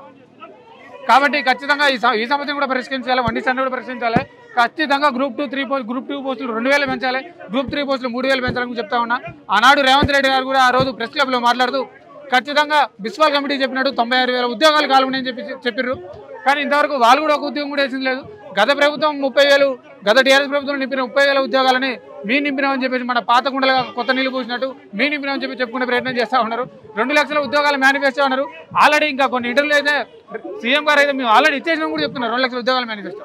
కాబట్టి ఖచ్చితంగా ఈ సమస్యను కూడా పరిష్కరించాలి, 1:100 కూడా పరిష్కరించాలి. ఖచ్చితంగా గ్రూప్ 2 పోస్టులు 2,000 పెంచాలి, గ్రూప్ 3 పోస్టులు 3,000 పెంచాలని చెప్తా ఉన్నా. ఆనాడు రేవంత్ రెడ్డి గారు కూడా ఆ రోజు ప్రెస్ క్లబ్లో మాట్లాడుతూ ఖచ్చితంగా బిస్వాల్ కమిటీ చెప్పినట్టు 96,000 ఉద్యోగాలు కావాలని చెప్పారు. కానీ ఇంతవరకు వాళ్ళు కూడా ఒక ఉద్యోగం కూడా వేసింది లేదు. గత ప్రభుత్వం 30,000, గత టీఆర్ఎస్ ప్రభుత్వం నింపిన 30,000 ఉద్యోగాలని మీ నింపినామని చెప్పేసి మన పాత కుండలుగా కొత్త నీళ్లు పోసినట్టు మీ నింపినామని చెప్పుకునే ప్రయత్నం చేస్తూ ఉన్నారు. 2 లక్షల ఉద్యోగాలు మేనిఫెస్టో ఉన్నారు. ఆల్రెడీ ఇంకా కొన్ని ఇంటర్వ్యూలు అయితే సీఎం గారు అయితే మేము ఆల్రెడీ ఇచ్చేసినా కూడా చెప్తున్నారు 2 లక్షల ఉద్యోగాలు మేనిఫెస్టో.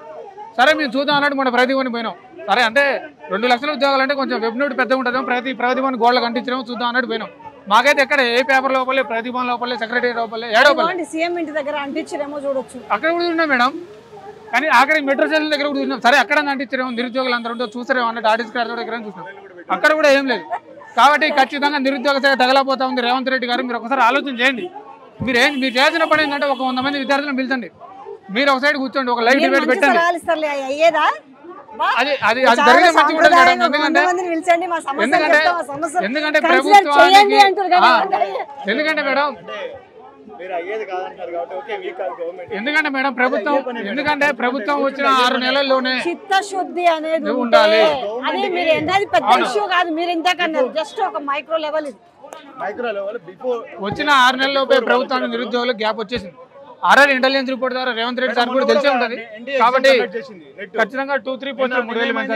సరే మేము చూద్దాం అన్నట్టు మన ప్రతిభని పోయినాం. సరే అంటే 2 లక్షల ఉద్యోగాలు అంటే కొంచెం వెబ్ నోట్ పెద్దగా ఉంటుంది, ప్రతిభని గోళ్ళ కంటించడం చూద్దాం అన్నట్టు పోయినాం. మాకైతే ఎక్కడ ఏ పేపర్ లోపలే, ప్రతిభవన్ లోపలే, సెక్రటరీ లోపలే, ఏడోపలే సీఎం ఇంటి దగ్గర అంటించారేమో చూడొచ్చు, అక్కడ కూడా ఉన్నాం మేడం. కానీ ఆఖరి మెట్రో స్టేషన్ దగ్గర కూడా చూసినాం. సరే అక్కడ అంటించారేమో, నిరుద్యోగులు అందరూ ఉంటే చూసారేమో అన్నట్టు ఆర్టీసీ కార్డు దగ్గర చూసినాం, అక్కడ కూడా ఏం లేదు. కాబట్టి ఖచ్చితంగా నిరుద్యోగ శాఖ తగలపోతా ఉంది. రేవంత్ రెడ్డి గారు మీరు ఒకసారి ఆలోచన చేయండి. మీరు చేసిన పని ఏంటంటే ఒక 100 మంది విద్యార్థులను పిలిచండి, మీరు ఒక సైడ్ కూర్చోండి, ఒక లైవ్ డిబేట్ పెట్టండి. అది జరిగే మంచి కూడా మేడం. ఎందుకంటే ప్రభుత్వానికి ఎందుకంటే మేడం ప్రభుత్వం వచ్చిన 6 నెలల్లోనే చిత్తశుద్ధి అనేది ఉండాలి. అది మీరు ఎన్నది పెద్ద ఇష్యూ కాదు, మీరు ఇంతకన్నారు జస్ట్ ఒక మైక్రో లెవెల్. వచ్చిన 6 నెలల్లోపే ప్రభుత్వానికి నిరుద్యోగులకు గ్యాప్ వచ్చేసింది. ఆర్ఆర్ ఇంటెలిజెన్స్ రిపోర్ట్ ద్వారా రేవంత్ రెడ్డి సార్ కూడా తెలిసే ఉంటుంది. కాబట్టి ఖచ్చితంగా 2, 3 పోస్టులు 3,000 మంది